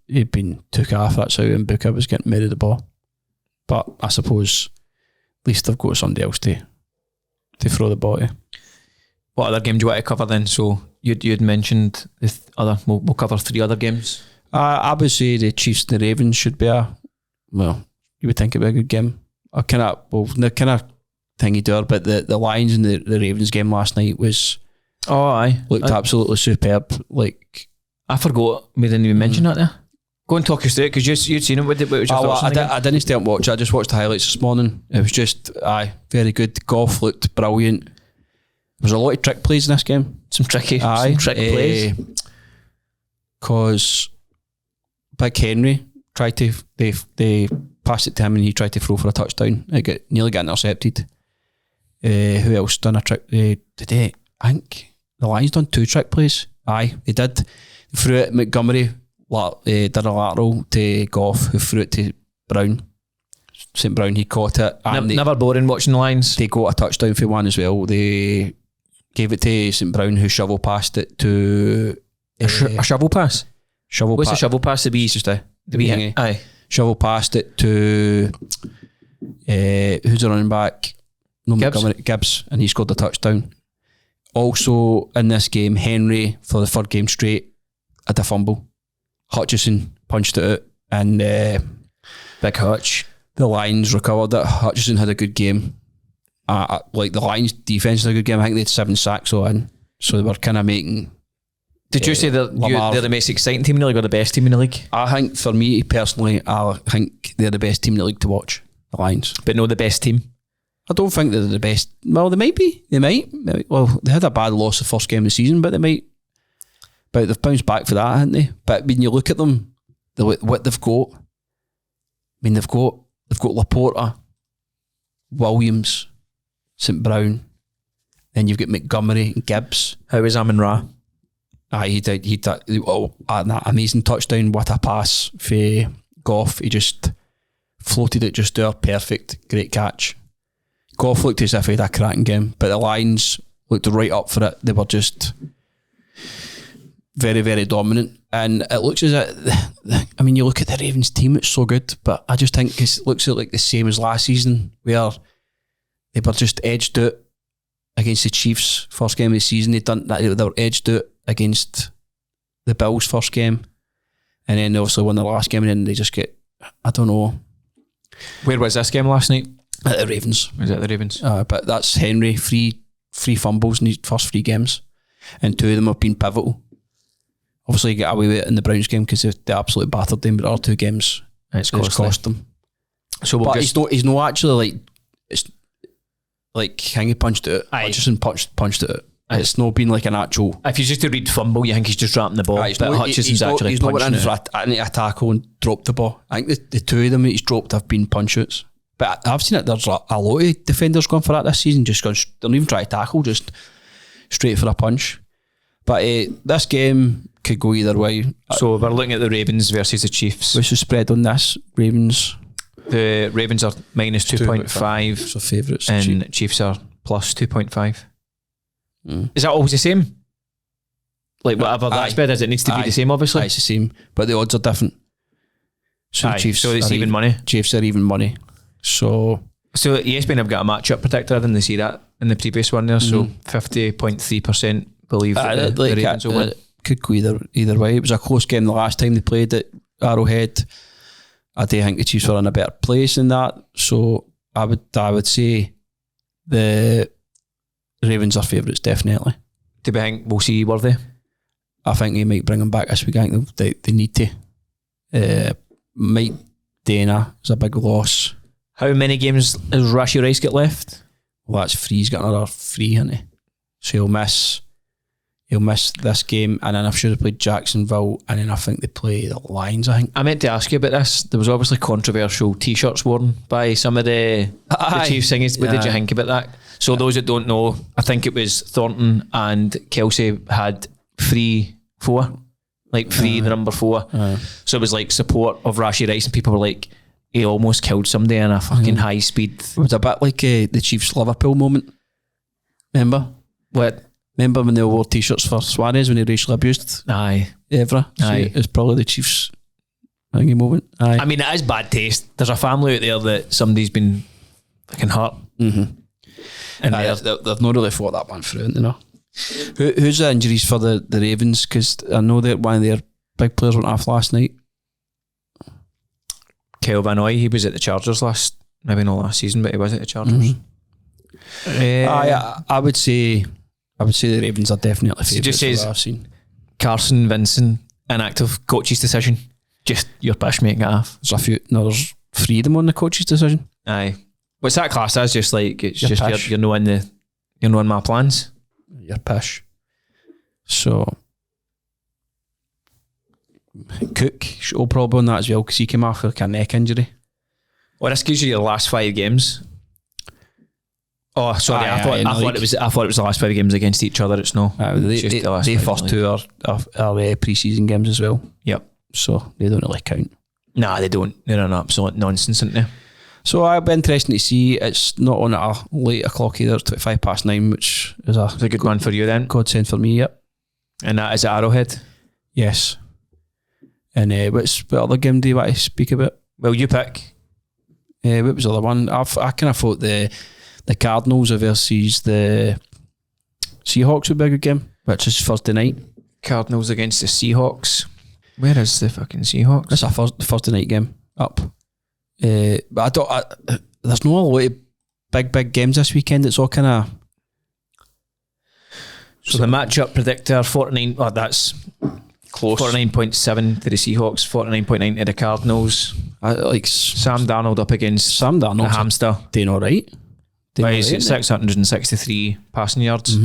he'd been took off. That's how Booker was getting made of the ball. But I suppose at least they've got somebody else to throw the ball to. What other game do you want to cover then? So you'd mentioned the other. We'll cover 3 other games. I would say the Chiefs and the Ravens should be you would think it'd be a good game. They're kind of thingy door, but the Lions and the Ravens game last night was looked absolutely superb. Like, I forgot we didn't even mention that there. Go and talk us through it because you'd seen it. What was your thoughts on the game? I didn't stay up and watch it. I just watched the highlights this morning. It was just very good. Golf looked brilliant. There was a lot of trick plays in this game. Some trick plays. Because Big Henry tried to they passed it to him and he tried to throw for a touchdown. It nearly got intercepted. Who else done a trick? Today, I think the Lions done 2 trick plays. Aye, they did. They threw it. Montgomery did a lateral to Goff, who threw it to Brown. St. Brown, he caught it. And never boring watching the Lions. They got a touchdown for one as well. They gave it to St. Brown, who shovel passed it to a shovel pass. What's a shovel pass? The just the wee thingy. Aye. Shovel passed it to who's the running back? No, Gibbs, and he scored the touchdown. Also in this game, Henry for the 3rd game straight had a fumble. Hutchison punched it out, and Big Hutch. The Lions recovered it. Hutchison had a good game. Like the Lions defense had a good game. I think they had 7 sacks on, so they were kind of making. Did you say they're the most exciting team in the league or the best team in the league? I think for me personally, I think they're the best team in the league to watch. The Lions, but no, the best team. I don't think they're the best. Well, they might be. They might. Well, they had a bad loss the first game of the season, but they might. But they've bounced back for that, haven't they? But when you look at them, what they've got, I mean, they've got Laporta, Williams, St. Brown, then you've got Montgomery and Gibbs. How is Amon-Ra? He did that amazing touchdown. What a pass for Goff. He just floated it just there. Perfect. Great catch. Goff looked as if he had a cracking game, but the Lions looked right up for it. They were just very, very dominant. And it looks as if, I mean, you look at the Ravens team, it's so good, but I just think it looks like the same as last season, where they were just edged out against the Chiefs first game of the season. They were edged out against the Bills first game, and then they obviously won the last game, and then they just get, I don't know. Where was this game last night? At the Ravens. Was it the Ravens? But that's Henry, three fumbles in his first 3 games, and 2 of them have been pivotal. Obviously, he got away with it in the Browns game because they absolutely battered them, but the other 2 games, it's cost them. So but he's not actually like, it's like Hingy punched it. Hutchinson punched it. It's not been like an actual. If you just to read fumble, you think he's just dropping the ball. But Hutchinson's actually he's not punching went in for a tackle and dropped the ball. I think the 2 of them that he's dropped have been punch outs. But I've seen it. There's a lot of defenders going for that this season. Just gone. They're not even trying to tackle. Just straight for a punch. But this game could go either way. So we're looking at the Ravens versus the Chiefs. What's the spread on this? Ravens. The Ravens are minus 2.5. So favourites. And Chiefs are plus 2.5. Is that always the same? Like whatever that spread is, it needs to be the same, obviously. It's the same, but the odds are different. So the Chiefs, so it's even money. Chiefs are even money. So ESPN have got a matchup predictor. I didn't see that in the previous one there. So 50.3% believe that the Ravens will win. Could go either way. It was a close game the last time they played at Arrowhead. I do think the Chiefs were in a better place than that. So I would say the Ravens are favourites, definitely. Do we think we'll see Worthy? I think they might bring him back this week. I think they need to. Mike Dana is a big loss. How many games does Rashie Rice get left? Well, that's 3. He's got another 3, hasn't he? So he'll miss this game, and then I'm sure they played Jacksonville, and then I think they play the Lions, I think. I meant to ask you about this. There was obviously controversial t-shirts worn by some of the Chiefs singers. What did you think about that? So those that don't know, I think it was Thornton and Kelsey had 3-4, like 3 the number 4. So it was like support of Rashie Rice, and people were like, he almost killed somebody in a fucking high speed. It was a bit like the Chiefs Liverpool moment. Remember? What? Remember when they wore t-shirts for Suarez when he racially abused Evra? So it's probably the Chiefs moment. I mean, it is bad taste. There's a family out there that somebody's been fucking hurt. And they've not really thought that one through, you know. Who's the injuries for the Ravens? Because I know that one of their big players went off last night. Kyle Van Noy, he was at the Chargers maybe not last season, but he was at the Chargers. I would say the Ravens are definitely favourites. It just says I've seen. Carson Vincent, inactive, coach's decision. Just your pish, mate, get off. There's 3 of them on the coach's decision. Aye. What's that class as? Just like it's Your just pish. you're knowing my plans. Your pish. So Cook will probably on that as well because he came off like a neck injury. Well, this gives you your last 5 games. Oh, sorry. I thought it was the last 5 games against each other. It's no. The first 2 are pre-season games as well. Yep. So they don't really count. Nah, they don't. They're an absolute nonsense, aren't they? So it'll be interesting to see. It's not on at a late o'clock either. 9:25, which is It's a good one for you then. godsend for me. Yep. And that is at Arrowhead. Yes. And what other game do you want to speak about? Well, you pick. What was the other one? I kind of thought the Cardinals versus the Seahawks would be a good game, which is Thursday night. Cardinals against the Seahawks. Where is the fucking Seahawks? It's a Thursday night game up. But there's no a lot of big games this weekend. It's all kind of. So the matchup predictor 49. Oh, that's close. 49.7 to the Seahawks. 49.9 to the Cardinals. Like Sam Darnold up against Sam Darnold, the hamster. doing all right. He's at 663 passing yards.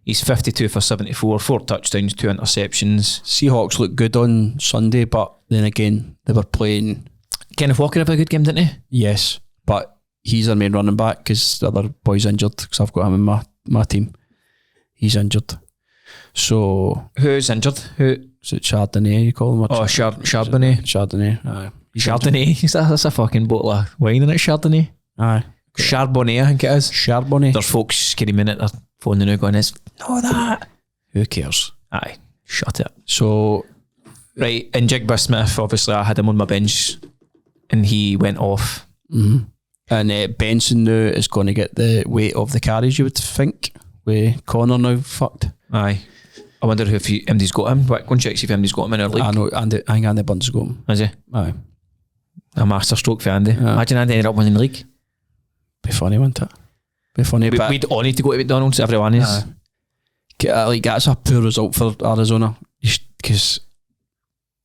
He's 52 for 74, 4 touchdowns, 2 interceptions. Seahawks look good on Sunday, but then again they were playing. Kenneth Walker have a good game, didn't he? Yes, but he's our main running back because the other boy's injured because I've got him in my team. He's injured. So who's injured? Is it Chardonnay you call him? Chardonnay. Chardonnay. Aye. Chardonnay. That's a fucking bottle of wine in it, Chardonnay. Aye. Charbonnet, I think it is. Charbonnet. There's folks screaming at their phone now going, it's not that. Who cares? Aye, shut it. So, right, and Jigba Smith, obviously I had him on my bench and he went off. And Benson now is going to get the weight of the carries, you would think, with Connor now fucked. Aye. I wonder if Andy's got him. Go and check see if Andy's got him in our league. I know, I think Andy Burns got him. Is he? Aye. A masterstroke for Andy. Yeah. Imagine Andy ended up winning the league. Be funny, wouldn't it? Be funny, but We'd all need to go to McDonald's, everyone is. Like that's a poor result for Arizona because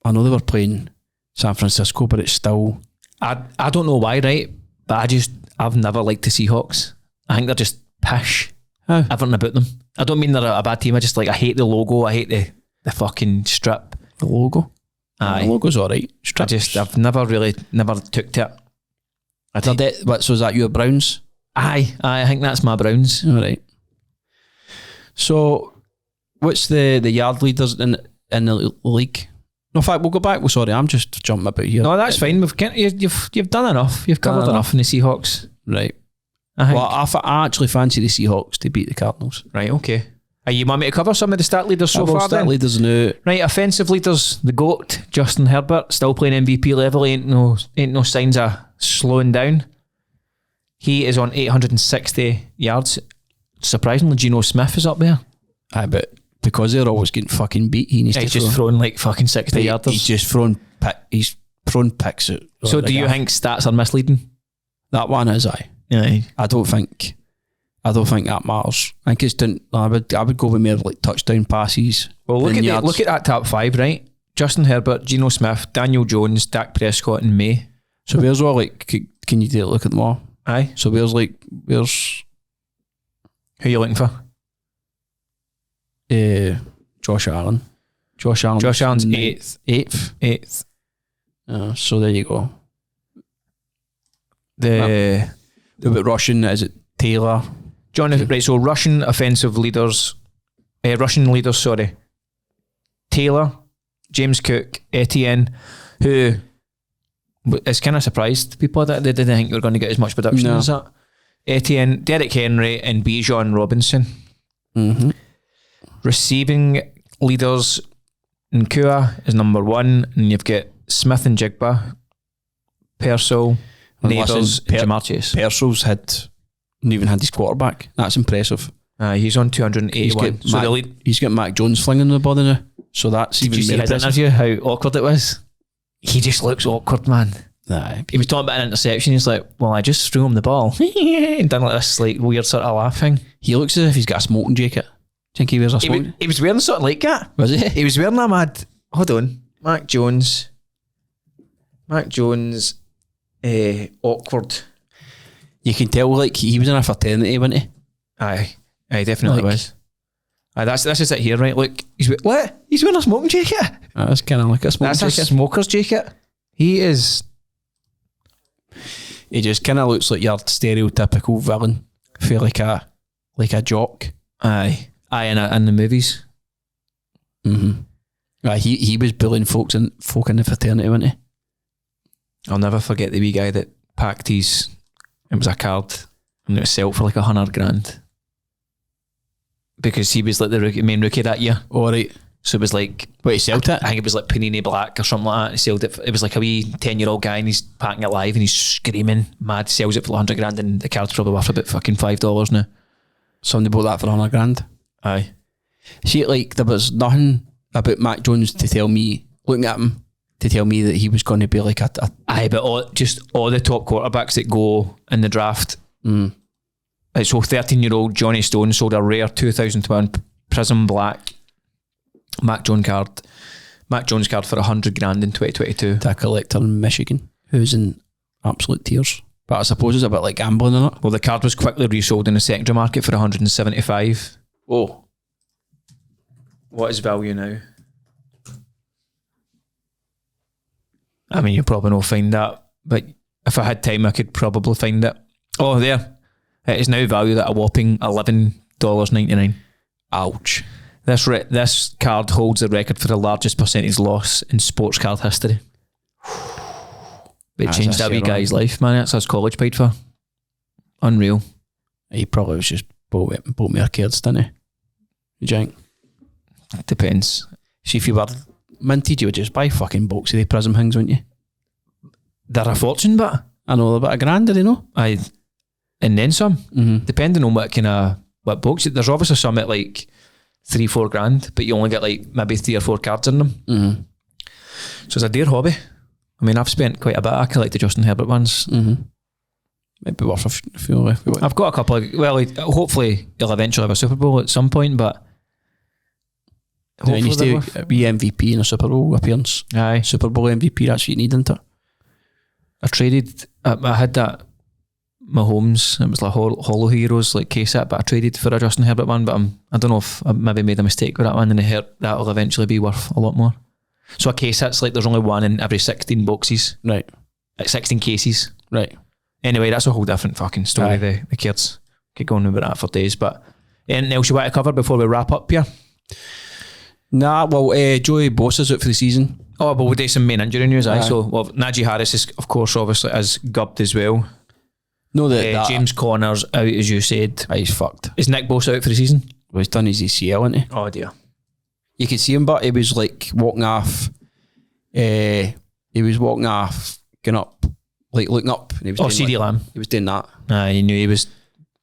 I know they were playing San Francisco, but it's still. I don't know why, right? But I've never liked the Seahawks. I think they're just pish. How? Everything about them. I don't mean they're a bad team. I just I hate the logo. I hate the fucking strip. The logo. Aye. The logo's alright. I've never took to it. So is that your Browns? Aye, I think that's my Browns. Alright. So what's the yard leaders in the league? No, in fact, we'll go back. Well, sorry, I'm just jumping about here. No, that's fine. You've done enough. You've covered enough in the Seahawks. Right. I think. Well, I actually fancy the Seahawks to beat the Cardinals. Right, okay. Are you want me to cover some of the stat leaders so far stat then? leaders now. Right, offensive leaders, the GOAT, Justin Herbert, still playing MVP level, ain't no signs of slowing down. He is on 860 yards. Surprisingly, Geno Smith is up there. Aye, but because they're always getting fucking beat, he needs He's to just throwing like fucking 60 yarders. He's just he's thrown picks at. So do you think stats are misleading? That one is Yeah. I don't think that matters. I think it's I would go with more like touchdown passes. Well, look at that top five, right? Justin Herbert, Geno Smith, Daniel Jones, Dak Prescott, and May. So where's all can you take a look at them all? Aye. So where's who are you looking for? Josh Allen. Josh Allen's eighth. So there you go. The bit Russian, is it Taylor? Right, so Russian leaders, sorry. Taylor, James Cook, Etienne, who is kind of surprised people that they didn't think they were going to get as much production as that. Etienne, Derrick Henry, and Bijan Robinson. Mm-hmm. Receiving leaders, Nkua is number one, and you've got Smith and Jigba, Purcell, Neighbours, and Jamar Chase. Purcell's not even had his quarterback. That's impressive. He's on 281. He's got Mac Jones flinging the body now. So that's Did even you see more his impressive. interview, how awkward it was? He just looks awkward, man. Nah, He was talking about an interception. He's like, well, I just threw him the ball. And done like this like weird sort of laughing. he looks as if he's got a smoking jacket. Do you think he wears a smoking? He was wearing something like that. Was he? He was wearing a mad... Hold on. Mac Jones, awkward. You can tell like he was in a fraternity, wasn't he? Aye, definitely Like- was. Aye, that's just it here, right? Look, he's wearing a smoking jacket. That's kind of like a smoking That's jacket. a smoker's jacket. He is... He just kind of looks like your stereotypical villain for like a jock. Aye, in the movies. Mm-hmm. Aye, he was bullying folk in the fraternity, wasn't he? I'll never forget the wee guy that packed his... It was a card and it was sold for like $100,000 because he was like the main rookie that year. All right. So it was like... Wait, he sold it? I think it was like Panini Black or something like that. He sold it. It was like a wee 10-year-old guy and he's packing it live and he's screaming mad. Sells it for $100,000 and the card's probably worth about fucking $5 now. Somebody bought that for $100,000. Aye. See, like there was nothing about Mac Jones to tell me, looking at him, to tell me that he was going to be like a Aye, but all the top quarterbacks that go in the draft. So 13-year-old Johnny Stone sold a rare 2012 Prism Black Mac Jones card for $100,000 in 2022. to a collector in Michigan who's in absolute tears. But I suppose it's a bit like gambling, isn't it? Well, the card was quickly resold in the secondary market for $175. Oh. What is value now? I mean, you probably not find that, but if I had time, I could probably find it. Oh, there. It is now valued at a whopping $11.99. Ouch. This card holds the record for the largest percentage loss in sports card history. It That's changed a that wee shit guy's life, man. That's his college paid for. Unreal. He probably was just bought me arcades, didn't he? You think? Depends. See, if you were minted, you would just buy fucking box of the Prism things, wouldn't you? They're a fortune, but I know, they're about $1,000, do you know? and then some. Mm-hmm. Depending on what box. There's obviously some at like 3-4 grand, but you only get like maybe 3 or 4 cards in them. Mm-hmm. So it's a dear hobby. I mean, I've spent quite a bit. I collect the Justin Herbert ones. Mm-hmm. Might be worth a few. I've got a couple of, well, hopefully he'll eventually have a Super Bowl at some point, but He needs to be MVP in a Super Bowl appearance. Aye. Super Bowl MVP, that's what you need, isn't it? I had that Mahomes, it was like Hollow Heroes, like K-Set, but I traded for a Justin Herbert one, but I don't know if I maybe made a mistake with that one, and I heard that'll eventually be worth a lot more. So a K-Set's like there's only one in every 16 boxes. Right. Like 16 cases. Right. Anyway, that's a whole different fucking story. Aye. The kids could go on about that for days, but anything else you want to cover before we wrap up here? Nah, well, Joey Bosa's out for the season. Oh, but we'll do some main injury news, aye. Aye. So, well, Najee Harris is, of course, obviously, as gubbed as well. No, that James Conner's out, as you said. Aye, he's fucked. Is Nick Bosa out for the season? Well, he's done his ACL, hasn't he? Oh, dear. You could see him, but he was like walking off. He was walking off, going up, like looking up. And he was doing CeeDee Lamb. He was doing that. Aye, you knew he was.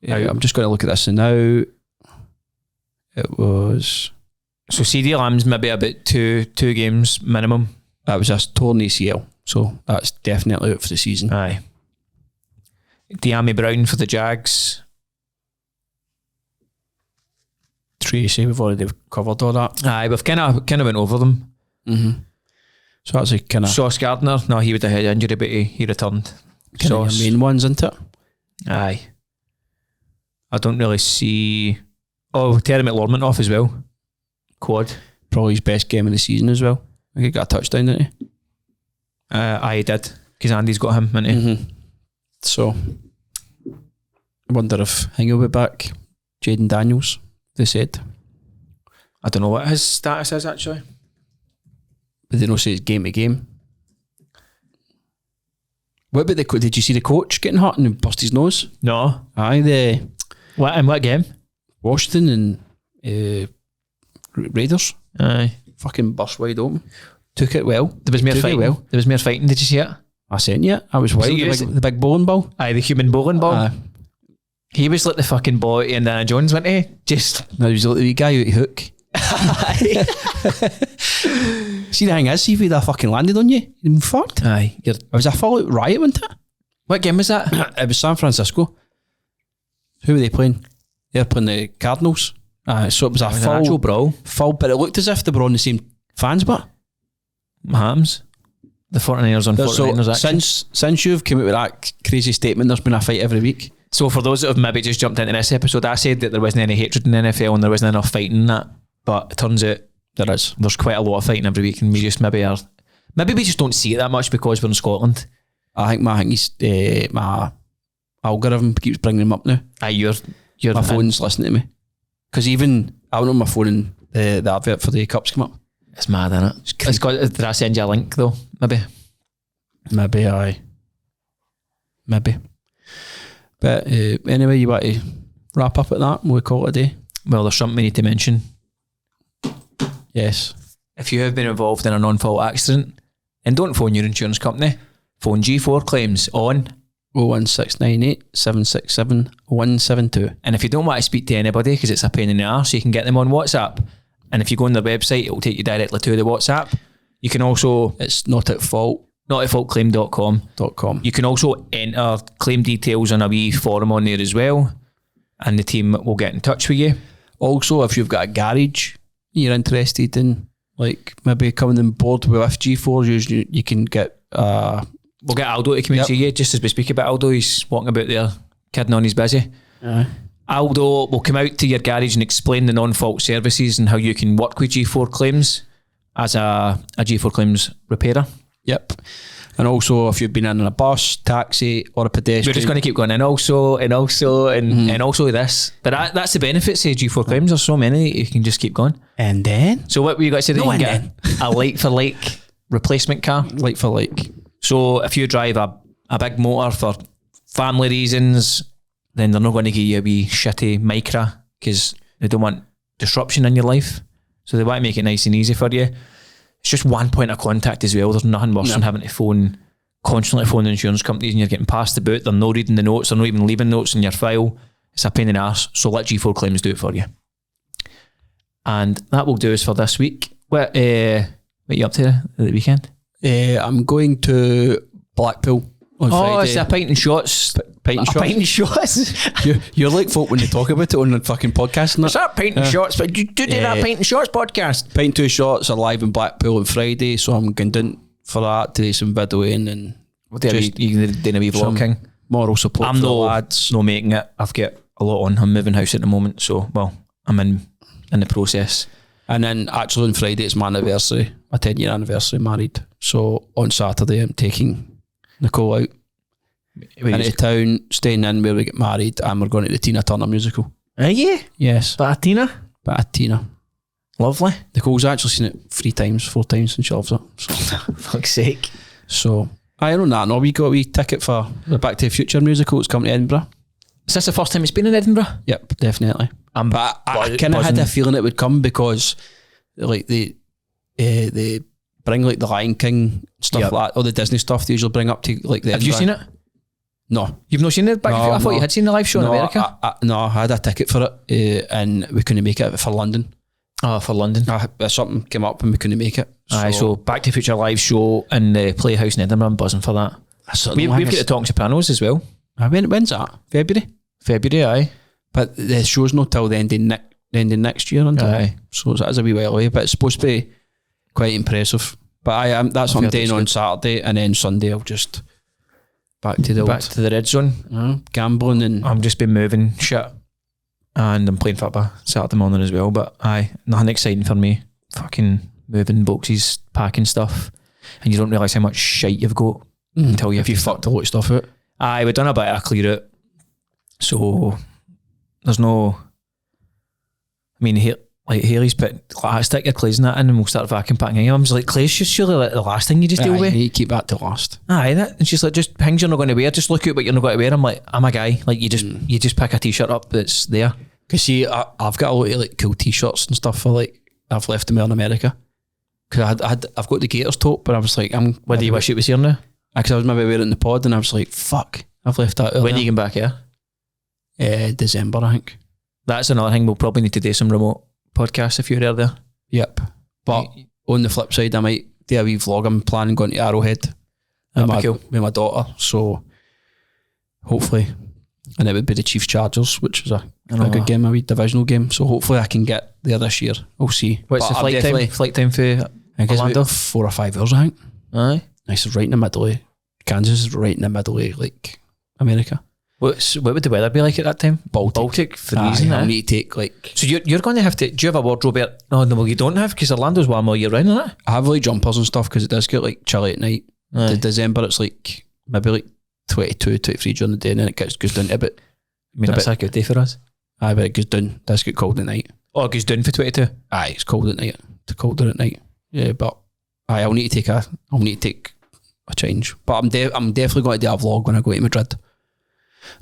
I'm just going to look at this, and now it was. So CeeDee Lamb's maybe about two games minimum. That was a torn ACL, so that's definitely out for the season. Aye. De'Ami Brown for the Jags. Tracy, we've already covered all that. Aye, we've kind of went over them. Mm-hmm. So that's a kind of Sauce Gardner, no, he would have had injury, but he returned. your main ones, isn't it? Aye. I don't really see. Oh, Terry McLaurin off as well. Quad. Probably his best game of the season as well. I think he got a touchdown, didn't he? Aye, he did. Because Andy's got him, hasn't he? Mm-hmm. So, I wonder if Hing will be back. Jaden Daniels, they said. I don't know what his status is actually. But they don't say it's game to game. What about the did you see the coach getting hurt and bust his nose? No. Aye, the What game? Washington and Raiders. Aye. Fucking burst wide open. Took it well. There was more Took it fighting. well. There was more fighting. Did you see it? I sent you. I was wild. it you? The big bowling ball. Aye, the human bowling ball. Aye. He was like the fucking boy in Indiana Jones, wasn't he? Just. No, he was like the wee guy out of Hook. See, the thing is, see if he'd have fucking landed on you, you'd been fucked. Aye. It was a full out riot, wasn't it? What game was that? It was San Francisco. Who were they playing? They were playing the Cardinals. So it was a It was an actual full, brawl. but it looked as if they were on the same fans, but Hams. The 49ers on 49ers action. since you've come out with that crazy statement, there's been a fight every week. So for those that have maybe just jumped into this episode, I said that there wasn't any hatred in the NFL and there wasn't enough fighting in that. But it turns out There is. there's quite a lot of fighting every week, and we just maybe we just don't see it that much because we're in Scotland. I think my algorithm keeps bringing them up now. Aye, you're My phone's listening to me. Because even I went on my phone and the advert for the cups come up. It's mad, isn't it? It's got. Did I send you a link though? Maybe. Maybe, aye. Maybe. But anyway, you want to wrap up at that and we'll call it a day? Well, there's something we need to mention. Yes. If you have been involved in a non-fault accident, and don't phone your insurance company, phone G4 Claims on 01698 767 172. And if you don't want to speak to anybody because it's a pain in the arse, you can get them on WhatsApp. And if you go on their website, it will take you directly to the WhatsApp. You can also, It's not at fault. notатfaultclaim.com. You can also enter claim details on a wee forum on there as well, and the team will get in touch with you. Also, if you've got a garage you're interested in, like maybe coming on board with G4, you can get We'll get Aldo to come and see you. Just as we speak about Aldo, he's walking about there, kidding on, he's busy. Aldo will come out to your garage and explain the non-fault services and how you can work with G4 Claims as a G4 Claims repairer. Yep. And also, if you've been in a bus, taxi, or a pedestrian, We're just going to keep going, and also this. But that's the benefits of G4 Claims. There's so many that you can just keep going. and then So what were you got to say? That No, you can and get a like-for-like replacement car. like for like. So if you drive a big motor for family reasons, then they're not going to give you a wee shitty Micra because they don't want disruption in your life. So they want to make it nice and easy for you. It's just one point of contact as well. There's nothing worse than having to constantly phone the insurance companies and you're getting passed about. They're not reading the notes. They're not even leaving notes in your file. It's a pain in the arse. So let G4 Claims do it for you. And that will do us for this week. What are you up to at the weekend? I'm going to Blackpool on Friday. It's a pint and shots. Pint and A shots. pint and shots. You're like folk when they talk about it on the fucking podcast and It's that pint and shots, but you do that pint and shots podcast. Pint 2 shots are live in Blackpool on Friday, so I'm going down for that to do some videoing and You're doing a wee some vlogging. moral support I'm for the no lads. no making it. I've got a lot on. I'm moving house at the moment, so I'm in the process. And then actually on Friday it's my anniversary, my 10-year anniversary, married. So on Saturday I'm taking Nicole out into town, staying in where we get married, and we're going to the Tina Turner musical. Are you? Yes, But Tina? but a Tina. Lovely. Nicole's actually seen it 4 times since she loves it. So, Fuck's sake. so I don't know. No, we got a wee ticket for the Back to the Future musical. It's coming to Edinburgh. Is this the first time it's been in Edinburgh? Yep, definitely. But I kind of had a feeling it would come because like they bring like the Lion King stuff Yep. like that, all the Disney stuff they usually bring up to like the Have you seen it? No. You've not seen it? No, I thought no. you had seen the live show in America. I had a ticket for it and we couldn't make it for London. Oh, for London. Something came up and we couldn't make it. Aye, so Back to the Future live show in the Playhouse in Edinburgh. I'm buzzing for that. We've got the Talking Sopranos as well. When's that? February? February, aye. But the show's not till the end of next year until. Aye. So that is a wee while away, but it's supposed to be quite impressive. But that's what I'm heard doing it's on good. Saturday, and then Sunday I'll just back to the Back to the red zone. gambling and I'm just been moving shit, and I'm playing football Saturday morning as well. But aye, nothing exciting for me. Fucking moving boxes, packing stuff, and you don't realise how much shite you've got until if you fucked a lot of stuff out. Aye, we've done a bit of a clear out, so there's no. I mean, Haley's put stick your clays in that in, and we'll start vacuum packing. I'm just like, clay's just surely like the last thing you just deal Aye, with. you keep that to last. Aye, and she's like, just things you're not going to wear. Just look at what you're not going to wear. I'm like, I'm a guy. Like you just pick a t-shirt up that's there. Cause see, I've got a lot of like cool t-shirts and stuff for like I've left them there in America. Cause I've got the Gators tote, but I was like, What do you wish it was here now? Because I was maybe wearing the pod, and I was like, fuck, I've left that. When are you getting back here? December, I think. That's another thing. We'll probably need to do some remote podcasts if you're there. Yep. But on the flip side, I might do a wee vlog. I'm planning going to Arrowhead with my daughter. So hopefully, and it would be the Chiefs Chargers, which was a good game, a wee divisional game. So hopefully I can get there this year. We'll see. What's But the flight time? Flight time for I think it's Orlando? about 4 or 5 hours, I think. Aye. Nice, right in the middle of Kansas is right in the middle of like America. What would the weather be like at that time? Baltic freezing. I need to take like. So you're going to have to. Do you have a wardrobe? No, well, you don't have because Orlando's warm all year round, isn't it? I have like jumpers and stuff because it does get like chilly at night. Aye. In December it's like maybe like 22, 23 during the day, and then it goes down to a bit. I mean, that's a good day for us. Aye, but it goes down. It does get cold at night. Oh, it goes down for 22. Aye, it's cold at night. It's colder at night. Yeah, but I'll need to take a change. But I'm definitely going to do a vlog when I go to Madrid.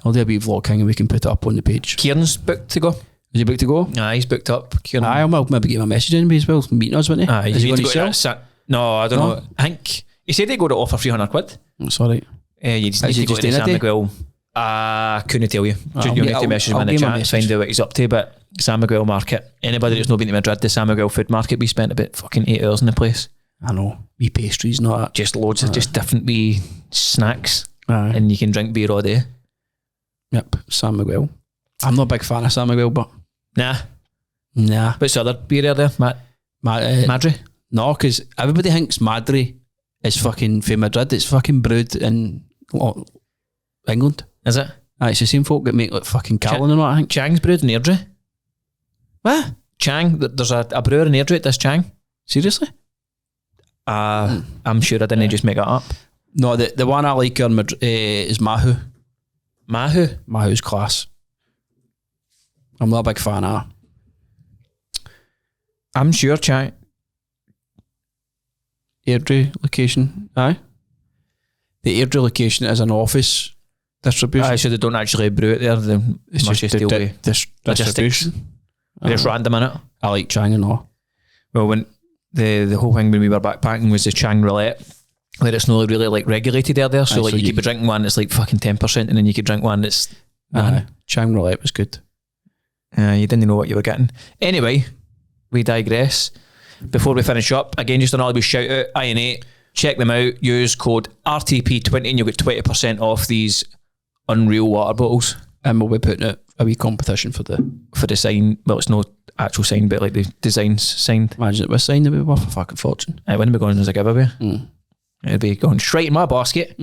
I'll do a wee vlog thing and we can put it up on the page. Kieran's booked to go. Is he booked to go? Aye, he's booked up. Kieran. Aye, I'll maybe give him a message in as well. Meeting us, wouldn't he? Aye, Is he you going need to to go sell? to No, I don't No? know. I think he said they go to offer 300 quid. That's all right. You just need Is to he go just to doing San a day? Miguel. Couldn't tell you. I'll You'll gi- need to message him I'll in the give him a chat, message. find out what he's up to. But San Miguel Market, anybody that's not been to Madrid, the San Miguel food market, we spent about fucking 8 hours in the place. I know. Wee pastries and all that. Just loads of just different wee snacks, Aye. and you can drink beer all day. Yep, San Miguel. I'm not a big fan of San Miguel, but Nah, nah. what's the other beer there? Madrid? No, because everybody thinks Madri is fucking from Madrid. It's fucking brewed in England. Is it? Aye, it's the same folk that make like fucking Callan and what I think. Chang's brewed in Airdrie. What? Chang, there's a brewer in Airdrie, this Chang. Seriously? I'm sure I didn't just make it up. No, the one I like on Madrid is Mahu. Mahu? Mahu's class. I'm not a big fan of her. I'm sure Chang. Airdrie location. Aye. The Airdrie location is an office distribution. So they don't actually brew it there. They It's must just deal with distribution. logistics. Just random in it. I like Chang and all. Well, when the whole thing when we were backpacking was the Chang roulette, where it's not really like regulated there. So Aye, like so you you- could be drinking one that's like fucking 10%, and then you could drink one that's Aye. Chang roulette was good. you didn't know what you were getting. Anyway, we digress. Before we finish up, again, just another wee shout out, IN8, check them out, use code RTP20 and you'll get 20% off these unreal water bottles. And we'll be putting out a wee competition for the sign. Well, it's no actual sign, but like the designs signed. Imagine it was signed, it'd be worth a fucking fortune. It wouldn't be going as a giveaway. It'd be going straight in my basket.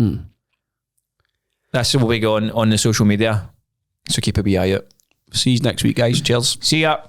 That's what we go on the social media. So keep a wee eye out. See you next week, guys. Cheers. See ya.